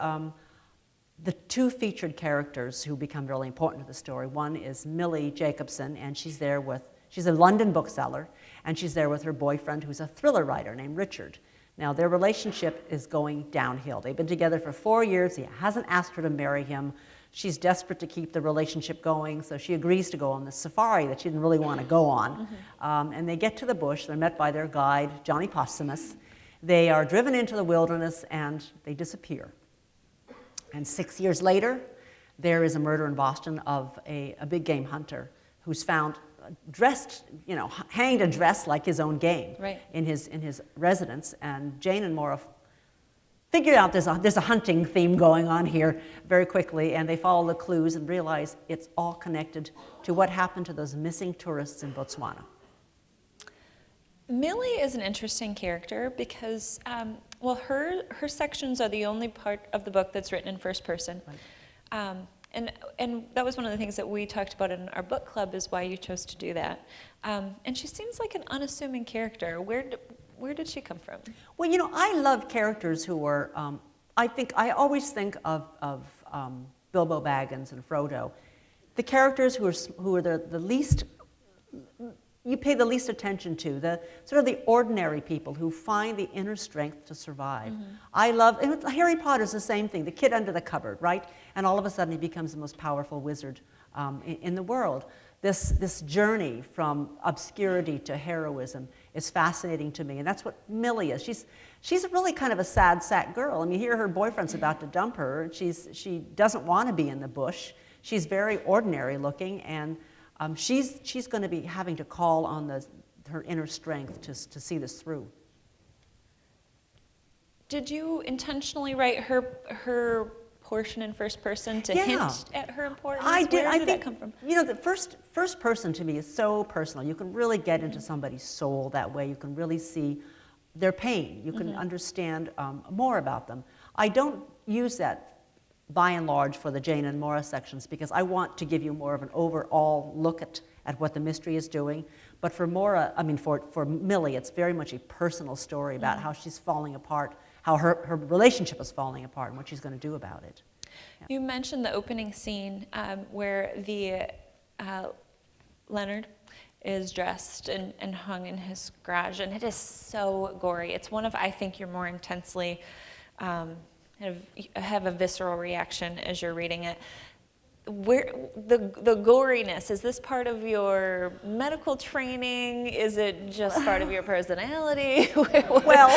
the 2 featured characters who become really important to the story. One is Millie Jacobson, and she's a London bookseller, and she's there with her boyfriend, who's a thriller writer named Richard. Now, their relationship is going downhill. They've been together for 4 years. He hasn't asked her to marry him. She's desperate to keep the relationship going, so she agrees to go on this safari that she didn't really want to go on. And they get to the bush. They're met by their guide, Johnny Posthumus. They are driven into the wilderness, and they disappear. And 6 years later, there is a murder in Boston of a big game hunter who's found dressed, hanged and dressed like his own game in his residence. And Jane and Maura figure out there's a hunting theme going on here very quickly, and they follow the clues and realize it's all connected to what happened to those missing tourists in Botswana. Millie is an interesting character because, her sections are the only part of the book that's written in first person. Right. And that was one of the things that we talked about in our book club, is why you chose to do that. And she seems like an unassuming character. Where did she come from? Well, I love characters who are, I always think of Bilbo Baggins and Frodo. The characters who are the least, you pay the least attention to, the sort of the ordinary people who find the inner strength to survive. I love, and Harry Potter's the same thing, the kid under the cupboard, right? And all of a sudden he becomes the most powerful wizard in the world. This journey from obscurity to heroism is fascinating to me, and that's what Millie is. She's really kind of a sad sack girl. I mean, here her boyfriend's about to dump her, and she doesn't want to be in the bush. She's very ordinary looking, and she's going to be having to call on her inner strength to see this through. Did you intentionally write her portion in first person to hint at her importance? I did. Where did that come from? The first person to me is so personal. You can really get into somebody's soul that way. You can really see their pain. You can understand more about them. I don't use that by and large for the Jane and Maura sections, because I want to give you more of an overall look at what the mystery is doing. But for Maura, for Millie, it's very much a personal story about how she's falling apart, how her relationship is falling apart and what she's going to do about it. Yeah. You mentioned the opening scene where the Leonard is dressed and hung in his garage, and it is so gory. It's one of, I think, your more intensely have a visceral reaction as you're reading it. Where the goriness, is this part of your medical training? Is it just part of your personality? Well,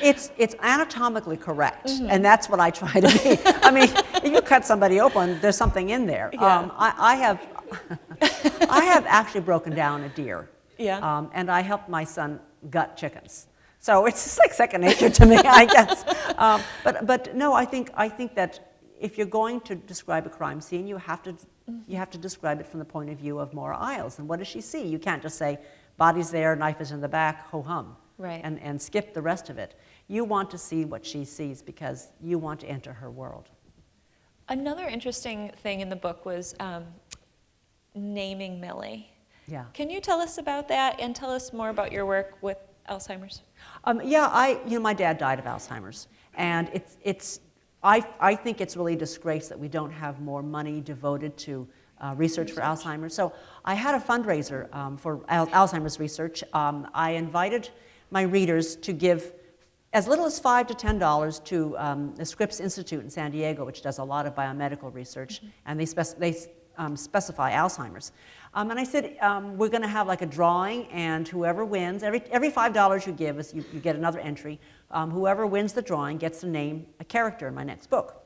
it's anatomically correct, and that's what I try to be. I mean, if you cut somebody open, there's something in there. Yeah. I have actually broken down a deer, and I helped my son gut chickens. So it's just like second nature to me, I guess. But no, I think that if you're going to describe a crime scene, you have to describe it from the point of view of Maura Isles. And what does she see? You can't just say, body's there, knife is in the back, ho-hum, right, and skip the rest of it. You want to see what she sees because you want to enter her world. Another interesting thing in the book was naming Millie. Yeah. Can you tell us about that and tell us more about your work with Alzheimer's? My dad died of Alzheimer's, and I think it's really a disgrace that we don't have more money devoted to research for Alzheimer's. So I had a fundraiser for Alzheimer's research. I invited my readers to give as little as $5 to $10 to the Scripps Institute in San Diego, which does a lot of biomedical research, and they specify Alzheimer's. And I said, we're going to have like a drawing, and whoever wins, every $5 you give us, you get another entry. Whoever wins the drawing gets to name a character in my next book.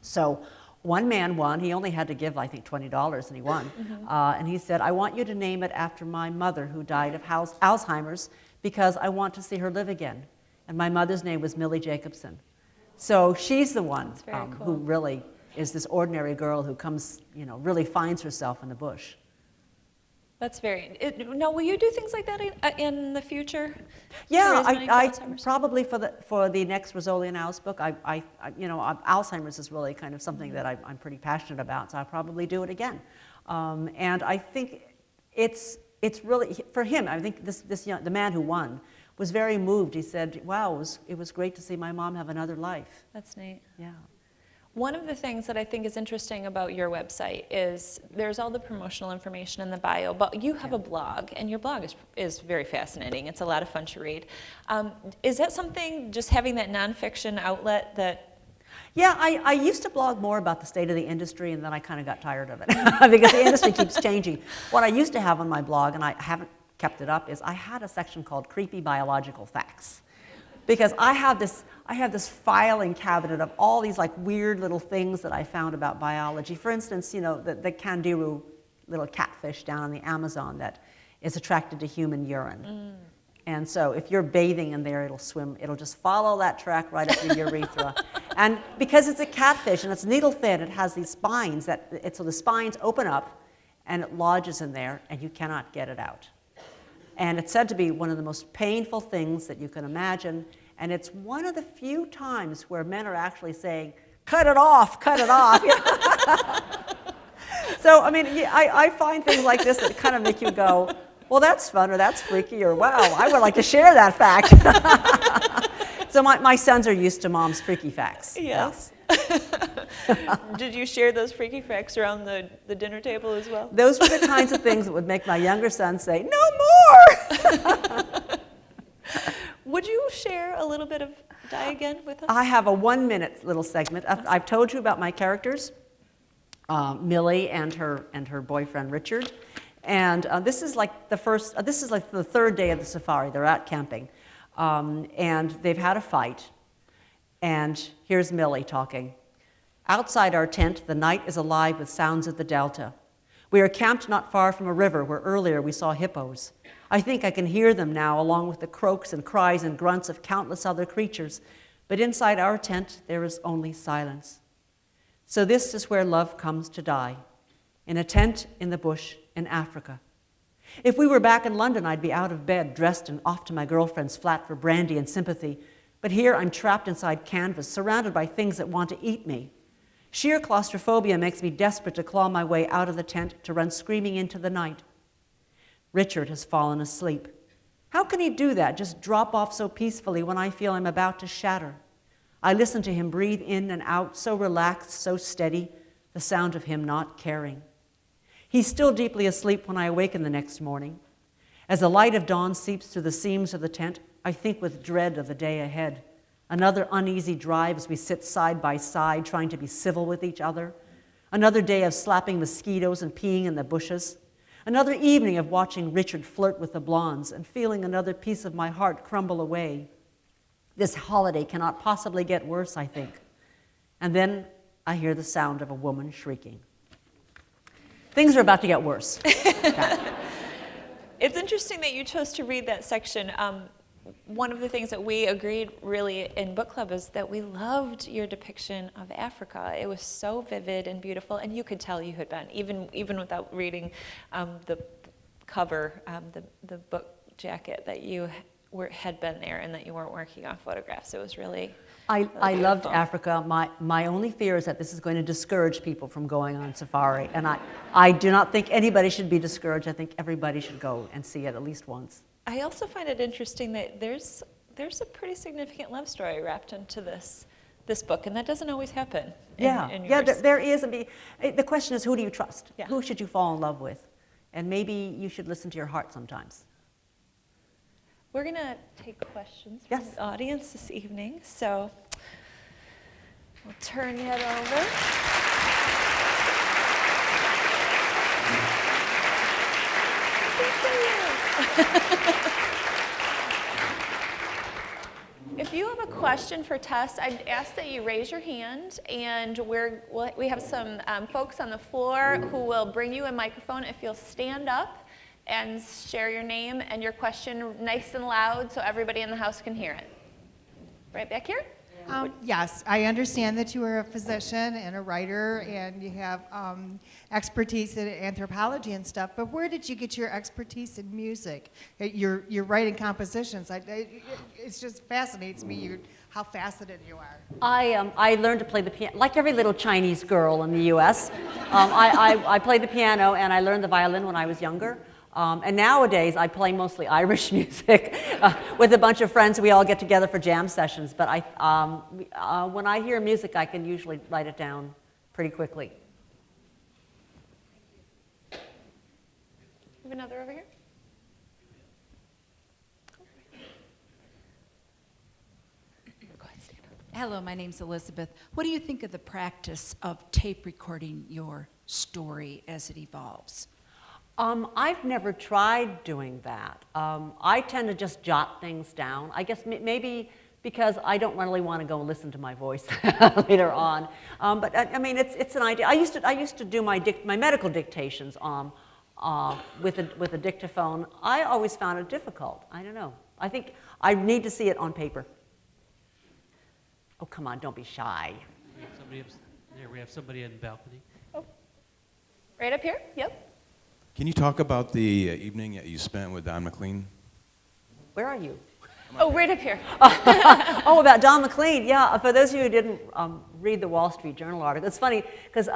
So one man won. He only had to give, I think, $20, and he won. And he said, I want you to name it after my mother who died of Alzheimer's because I want to see her live again. And my mother's name was Millie Jacobson. So she's the one who really is this ordinary girl who comes, really finds herself in the bush. That's now, will you do things like that in the future? Yeah, I probably for the next Rizzoli Isles book, Alzheimer's is really kind of something that I'm pretty passionate about, so I'll probably do it again. And I think it's really, for him, I think the man who won was very moved. He said, wow, it was great to see my mom have another life. That's neat. Yeah. One of the things that I think is interesting about your website is there's all the promotional information in the bio, but you have a blog, and your blog is very fascinating. It's a lot of fun to read. Is that something, just having that nonfiction outlet that... Yeah, I used to blog more about the state of the industry, and then I kind of got tired of it because the industry keeps changing. What I used to have on my blog, and I haven't kept it up, is I had a section called Creepy Biological Facts. Because I have this filing cabinet of all these like weird little things that I found about biology. For instance, the candiru, little catfish down in the Amazon that is attracted to human urine. And so if you're bathing in there, it'll just follow that track right up your urethra. And because it's a catfish and it's needle thin, it has these spines so the spines open up and it lodges in there and you cannot get it out. And it's said to be one of the most painful things that you can imagine. And it's one of the few times where men are actually saying, cut it off, cut it off. So, I mean, I find things like this that kind of make you go, well, that's fun, or that's freaky, or wow, I would like to share that fact. So my sons are used to mom's freaky facts. Yes. Did you share those freaky facts around the dinner table as well? Those were the kinds of things that would make my younger son say, no more! Would you share a little bit of Die Again with us? I have a 1-minute little segment. I've told you about my characters, Millie and her boyfriend Richard. And this is like the third day of the safari. They're out camping. And they've had a fight. And here's Millie talking. Outside our tent, the night is alive with sounds of the delta. We are camped not far from a river where earlier we saw hippos. I think I can hear them now, along with the croaks and cries and grunts of countless other creatures. But inside our tent, there is only silence. So this is where love comes to die, in a tent in the bush in Africa. If we were back in London, I'd be out of bed, dressed and off to my girlfriend's flat for brandy and sympathy. But here I'm trapped inside canvas, surrounded by things that want to eat me. Sheer claustrophobia makes me desperate to claw my way out of the tent, to run screaming into the night. Richard has fallen asleep. How can he do that, just drop off so peacefully when I feel I'm about to shatter? I listen to him breathe in and out, so relaxed, so steady, the sound of him not caring. He's still deeply asleep when I awaken the next morning. As the light of dawn seeps through the seams of the tent, I think with dread of the day ahead. Another uneasy drive as we sit side by side, trying to be civil with each other. Another day of slapping mosquitoes and peeing in the bushes. Another evening of watching Richard flirt with the blondes and feeling another piece of my heart crumble away. This holiday cannot possibly get worse, I think. And then I hear the sound of a woman shrieking. Things are about to get worse. It's interesting that you chose to read that section. One of the things that we agreed really in book club is that we loved your depiction of Africa. It was so vivid and beautiful, and you could tell you had been, even without reading the cover, the book jacket, that you had been there and that you weren't working on photographs. It was really I loved Africa. My only fear is that this is going to discourage people from going on safari, and I do not think anybody should be discouraged. I think everybody should go and see it at least once. I also find it interesting that there's a pretty significant love story wrapped into this book, and that doesn't always happen. In yours. There is. The question is, who do you trust? Yeah. Who should you fall in love with? And maybe you should listen to your heart sometimes. We're going to take questions from the audience this evening, so we'll turn that over. If you have a question for Tess, I'd ask that you raise your hand, and we have some folks on the floor who will bring you a microphone if you'll stand up and share your name and your question nice and loud so everybody in the house can hear it. Right back here? Yes, I understand that you are a physician and a writer and you have expertise in anthropology and stuff, but where did you get your expertise in music? You're writing compositions. It just fascinates me how faceted you are. I learned to play the piano, like every little Chinese girl in the U.S. I played the piano and I learned the violin when I was younger. And nowadays, I play mostly Irish music with a bunch of friends. We all get together for jam sessions. But when I hear music, I can usually write it down pretty quickly. You have another over here? Go ahead, stand up. Hello, my name's Elizabeth. What do you think of the practice of tape recording your story as it evolves? I've never tried doing that. I tend to just jot things down. I guess maybe because I don't really want to go listen to my voice later on. But I mean, it's an idea. I used to do my medical dictations with a dictaphone. I always found it difficult. I don't know. I think I need to see it on paper. Oh, come on, don't be shy. We have somebody in the balcony. Oh, right up here? Yep. Can you talk about the evening that you spent with Don McLean? Where are you? Oh, right up here. Oh, about Don McLean. Yeah, for those of you who didn't read the Wall Street Journal article, it's funny because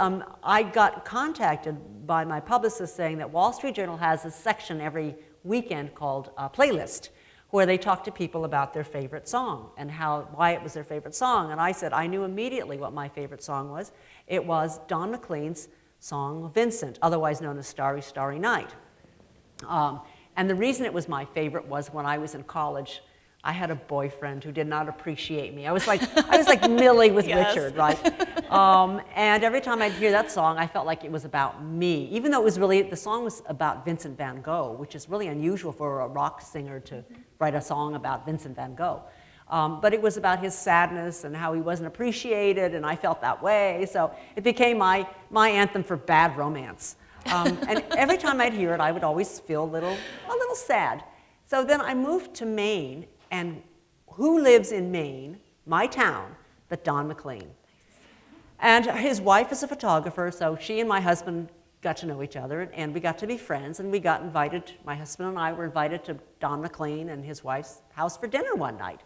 I got contacted by my publicist saying that Wall Street Journal has a section every weekend called Playlist, where they talk to people about their favorite song and why it was their favorite song. And I said I knew immediately what my favorite song was. It was Don McLean's song Vincent, otherwise known as Starry, Starry Night. And the reason it was my favorite was when I was in college, I had a boyfriend who did not appreciate me. I was like Millie with Yes. Richard, right? And every time I'd hear that song, I felt like it was about me, even though the song was about Vincent van Gogh, which is really unusual for a rock singer to write a song about Vincent van Gogh. But it was about his sadness and how he wasn't appreciated, and I felt that way. So it became my anthem for bad romance. And every time I'd hear it, I would always feel a little sad. So then I moved to Maine, and who lives in Maine, my town, but Don McLean? And his wife is a photographer, so she and my husband got to know each other, and we got to be friends, and we got invited, my husband and I were invited to Don McLean and his wife's house for dinner one night.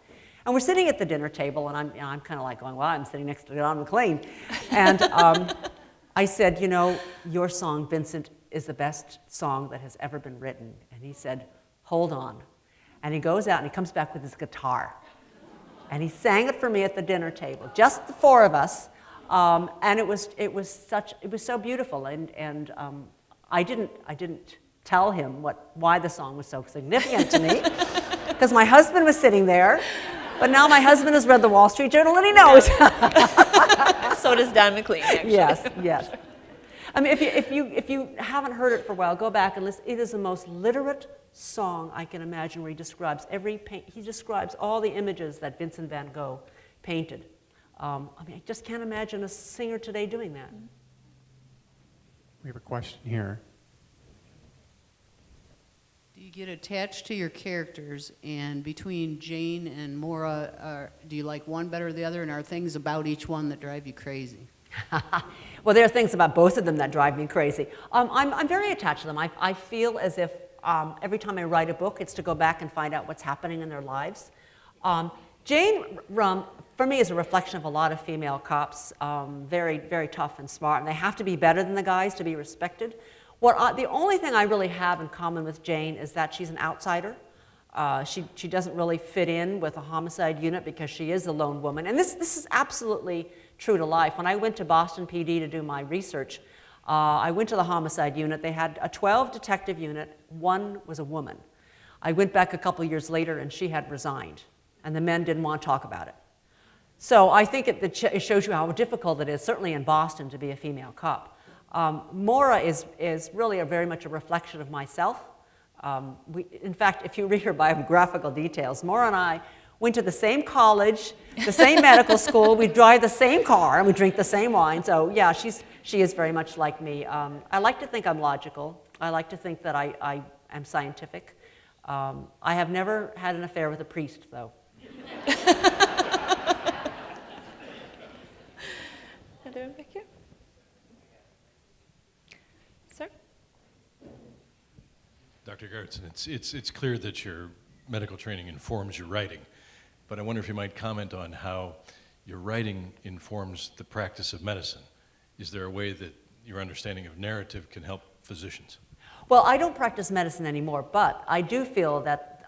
And we're sitting at the dinner table, and I'm kind of like going, wow, I'm sitting next to Don McLean. And I said, you know, your song, Vincent, is the best song that has ever been written. And he said, hold on. And he goes out and he comes back with his guitar. And he sang it for me at the dinner table, just the four of us. And it was so beautiful. And I didn't tell him why the song was so significant to me, because my husband was sitting there. But now my husband has read the Wall Street Journal and he knows. So does Don McLean, actually. Yes. I mean, if you haven't heard it for a while, go back and listen. It is the most literate song I can imagine, where he describes he describes all the images that Vincent van Gogh painted. I mean, I just can't imagine a singer today doing that. We have a question here. Do you get attached to your characters, and between Jane and Maura, do you like one better than the other, and are things about each one that drive you crazy? Well, there are things about both of them that drive me crazy. I'm very attached to them. I feel as if every time I write a book, it's to go back and find out what's happening in their lives. Jane, for me, is a reflection of a lot of female cops, very, very tough and smart, and they have to be better than the guys to be respected. The only thing I really have in common with Jane is that she's an outsider. She doesn't really fit in with a homicide unit because she is a lone woman. And this is absolutely true to life. When I went to Boston PD to do my research, I went to the homicide unit. They had a 12-detective unit. One was a woman. I went back a couple years later and she had resigned, and the men didn't want to talk about it. So I think it shows you how difficult it is, certainly in Boston, to be a female cop. Maura is really very much a reflection of myself. In fact, if you read her biographical details, Maura and I went to the same college, the same medical school, we drive the same car, and we drink the same wine. So yeah, she is very much like me. I like to think I'm logical. I like to think that I am scientific. I have never had an affair with a priest, though. Another one back here? Sir? Dr. Gerritsen, it's clear that your medical training informs your writing, but I wonder if you might comment on how your writing informs the practice of medicine. Is there a way that your understanding of narrative can help physicians? Well, I don't practice medicine anymore, but I do feel that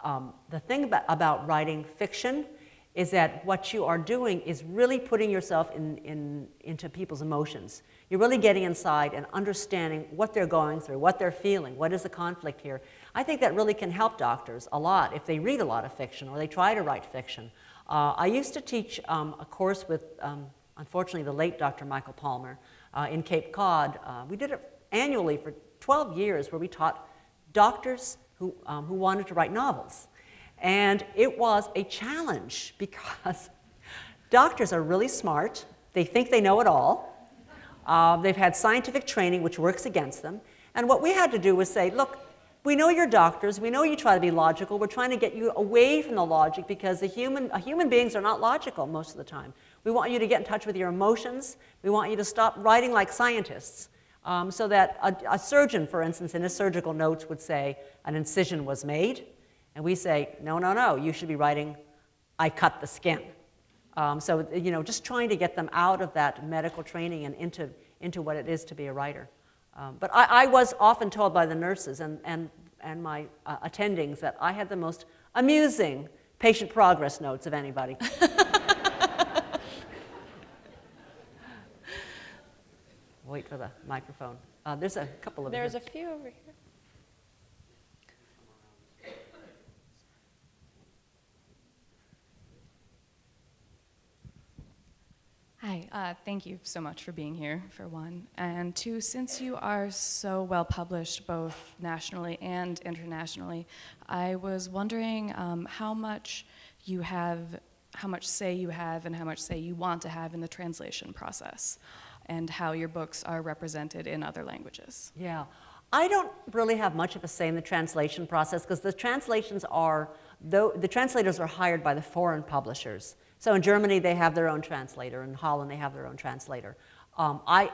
the thing about writing fiction is that what you are doing is really putting yourself into people's emotions. You're really getting inside and understanding what they're going through, what they're feeling, what is the conflict here. I think that really can help doctors a lot if they read a lot of fiction or they try to write fiction. I used to teach a course with, unfortunately, the late Dr. Michael Palmer in Cape Cod. We did it annually for 12 years, where we taught doctors who wanted to write novels. And it was a challenge because doctors are really smart. They think they know it all. They've had scientific training, which works against them. And what we had to do was say, look, we know you're doctors. We know you try to be logical. We're trying to get you away from the logic, because human beings are not logical most of the time. We want you to get in touch with your emotions. We want you to stop writing like scientists. So that a surgeon, for instance, in his surgical notes would say an incision was made. And we say, no, you should be writing, I cut the skin. So, just trying to get them out of that medical training and into what it is to be a writer. But I was often told by the nurses and my attendings that I had the most amusing patient progress notes of anybody. Wait for the microphone. There's a couple of them. There's a few over here. Hi, thank you so much for being here, for one. And two, since you are so well published both nationally and internationally, I was wondering how much say you have and how much say you want to have in the translation process, and how your books are represented in other languages. Yeah. I don't really have much of a say in the translation process, because the translators are hired by the foreign publishers. So in Germany, they have their own translator. In Holland, they have their own translator. I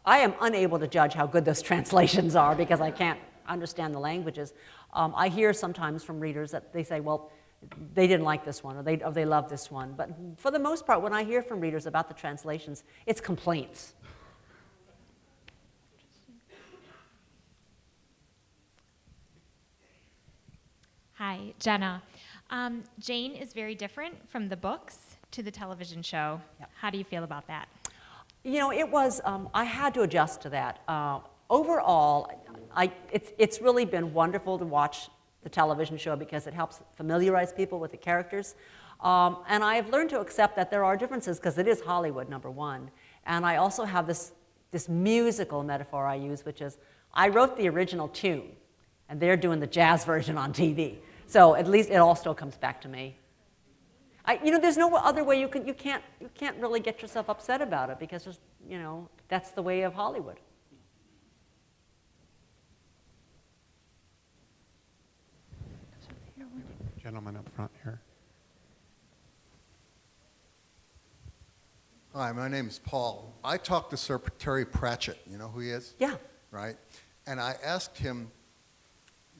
am unable to judge how good those translations are, because I can't understand the languages. I hear sometimes from readers that they say, well, they didn't like this one, or they love this one. But for the most part, when I hear from readers about the translations, it's complaints. Hi, Jenna. Jane is very different from the books to the television show. Yep. How do you feel about that? You know, it was, I had to adjust to that. Overall, it's really been wonderful to watch the television show because it helps familiarize people with the characters. And I've learned to accept that there are differences because it is Hollywood, number one. And I also have this musical metaphor I use, which is I wrote the original tune, and they're doing the jazz version on TV. So at least it all still comes back to me. You know, there's no other way you can't really get yourself upset about it because just, you know, that's the way of Hollywood. Gentleman up front here. Hi, my name is Paul. I talked to Sir Terry Pratchett. You know who he is? Yeah. Right? And I asked him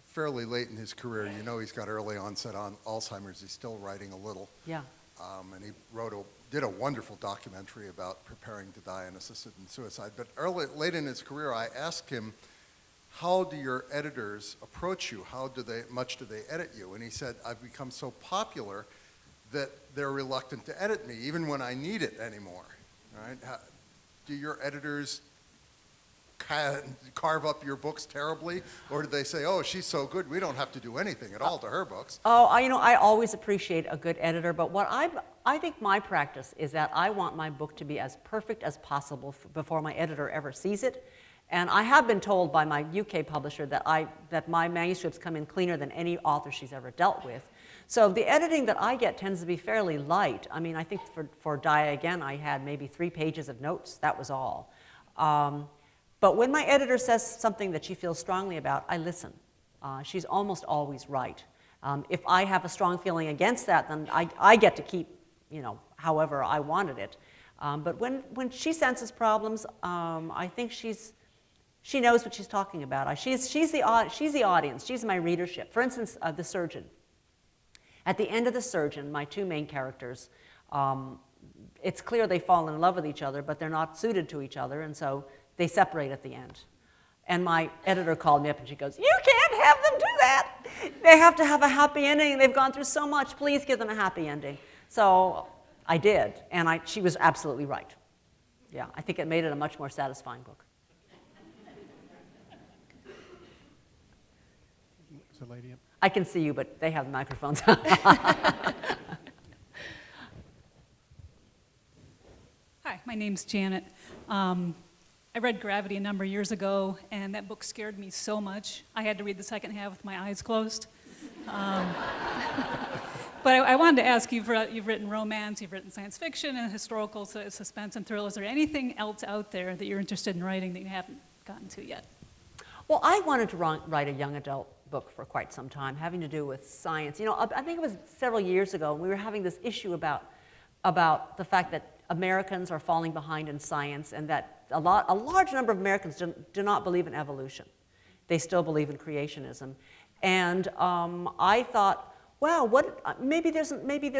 fairly late in his career, you know he's got early onset on Alzheimer's, he's still writing a little. Yeah. And he did a wonderful documentary about preparing to die in assisted suicide. But late in his career, I asked him, how do your editors approach you? How much do they edit you? And he said, I've become so popular that they're reluctant to edit me, even when I need it anymore. Right? Do your editors carve up your books terribly, or do they say, oh, she's so good, we don't have to do anything at all to her books? Oh, you know, I always appreciate a good editor, but what I think my practice is that I want my book to be as perfect as possible before my editor ever sees it. And I have been told by my UK publisher that my manuscripts come in cleaner than any author she's ever dealt with. So the editing that I get tends to be fairly light. I mean, I think for Die Again, I had maybe 3 pages of notes. That was all. But when my editor says something that she feels strongly about, I listen. She's almost always right. If I have a strong feeling against that, then I get to keep, you know, however I wanted it. But when she senses problems, I think she knows what she's talking about. She's the audience. She's my readership. For instance, The Surgeon. At the end of The Surgeon, my 2 main characters, it's clear they fall in love with each other, but they're not suited to each other, and so they separate at the end. And my editor called me up and she goes, you can't have them do that. They have to have a happy ending. They've gone through so much. Please give them a happy ending. So I did, and she was absolutely right. Yeah, I think it made it a much more satisfying book. Is the lady up? I can see you, but they have the microphones. Hi, my name's Janet. I read Gravity a number of years ago, and that book scared me so much. I had to read the second half with my eyes closed. But I wanted to ask, you've written romance, you've written science fiction, and historical suspense and thriller. Is there anything else out there that you're interested in writing that you haven't gotten to yet? Well, I wanted to write a young adult book for quite some time, having to do with science. You know, I think it was several years ago, we were having this issue about the fact that Americans are falling behind in science, and that a large number of Americans do not believe in evolution. They still believe in creationism. And I thought, wow, maybe there's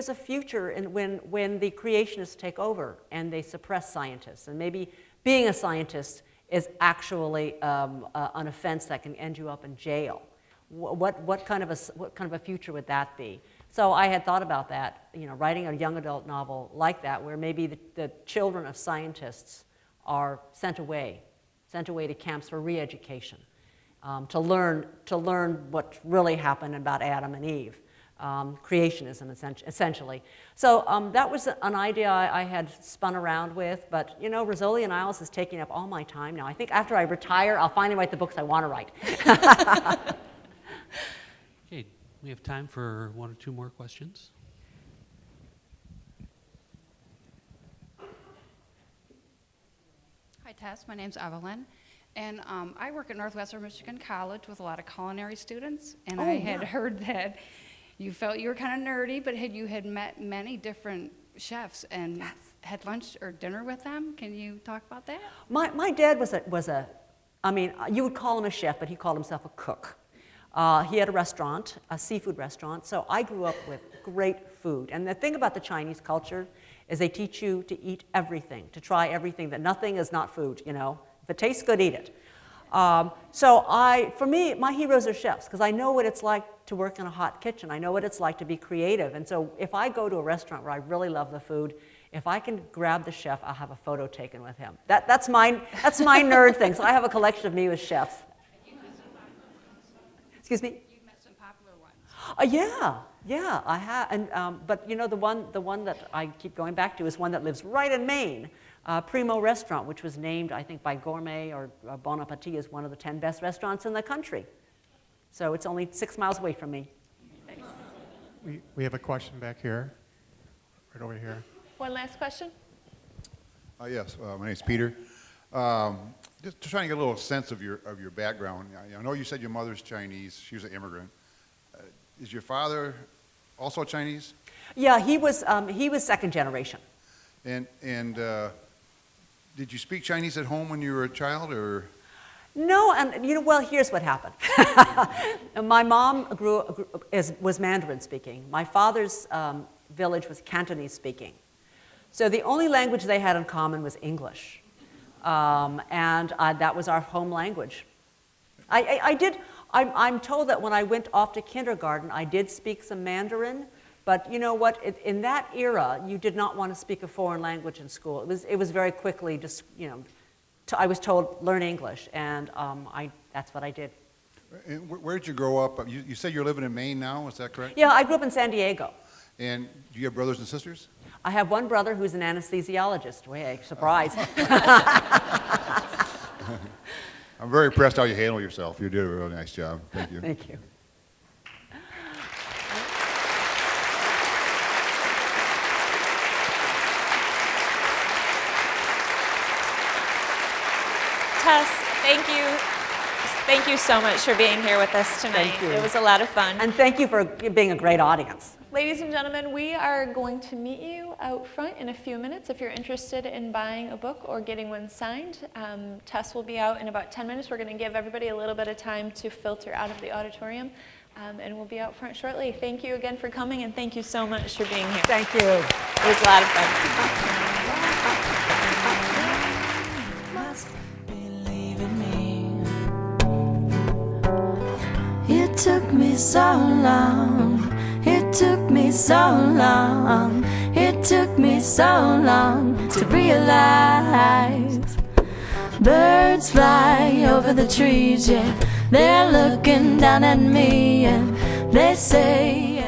a future when the creationists take over and they suppress scientists, and maybe being a scientist is actually an offense that can end you up in jail. What kind of a future would that be? So I had thought about that, you know, writing a young adult novel like that, where maybe the children of scientists are sent away to camps for re-education, to learn what really happened about Adam and Eve, creationism essentially. So that was an idea I had spun around with, but you know, Rizzoli Isles is taking up all my time now. I think after I retire, I'll finally write the books I want to write. Okay, we have time for 1 or 2 more questions. Hi, Tess. My name's Evelyn. And I work at Northwestern Michigan College with a lot of culinary students. And I had heard that you felt you were kind of nerdy, but you had met many different chefs and had lunch or dinner with them. Can you talk about that? My dad was I mean, you would call him a chef, but he called himself a cook. He had a restaurant, a seafood restaurant, so I grew up with great food. And the thing about the Chinese culture is they teach you to eat everything, to try everything, that nothing is not food, you know. If it tastes good, eat it. So for me, my heroes are chefs, because I know what it's like to work in a hot kitchen. I know what it's like to be creative. And so if I go to a restaurant where I really love the food, if I can grab the chef, I'll have a photo taken with him. That's my nerd thing. So I have a collection of me with chefs. Excuse me? You've met some popular ones. Yeah, I have. And but you know, the one that I keep going back to is one that lives right in Maine, Primo Restaurant, which was named, I think, by Gourmet or Bon Appetit as one of the 10 best restaurants in the country. So it's only 6 miles away from me. Thanks. We have a question back here, right over here. One last question. Yes, my name's Peter. Just trying to get a little sense of your background. I know you said your mother's Chinese. She was an immigrant. Is your father also Chinese? Yeah, he was second generation. And did you speak Chinese at home when you were a child, or? No, and you know, well, here's what happened. My mom was Mandarin speaking. My father's village was Cantonese speaking. So the only language they had in common was English. And that was our home language. I'm told that when I went off to kindergarten, I did speak some Mandarin, but you know what, in that era, you did not want to speak a foreign language in school. It was very quickly just, you know, I was told, learn English, and that's what I did. And where did you grow up? You said you're living in Maine now, is that correct? Yeah, I grew up in San Diego. And do you have brothers and sisters? I have one brother who's an anesthesiologist. Way, surprise. I'm very impressed how you handle yourself. You did a really nice job. Thank you. Thank you. Tess, thank you. Thank you so much for being here with us tonight. Thank you. It was a lot of fun. And thank you for being a great audience. Ladies and gentlemen, we are going to meet you out front in a few minutes. If you're interested in buying a book or getting one signed, Tess will be out in about 10 minutes. We're going to give everybody a little bit of time to filter out of the auditorium, and we'll be out front shortly. Thank you again for coming, and thank you so much for being here. Thank you. It was a lot of fun. It took me so long, it took me so long, it took me so long to realize. Birds fly over the trees, yeah, they're looking down at me and they say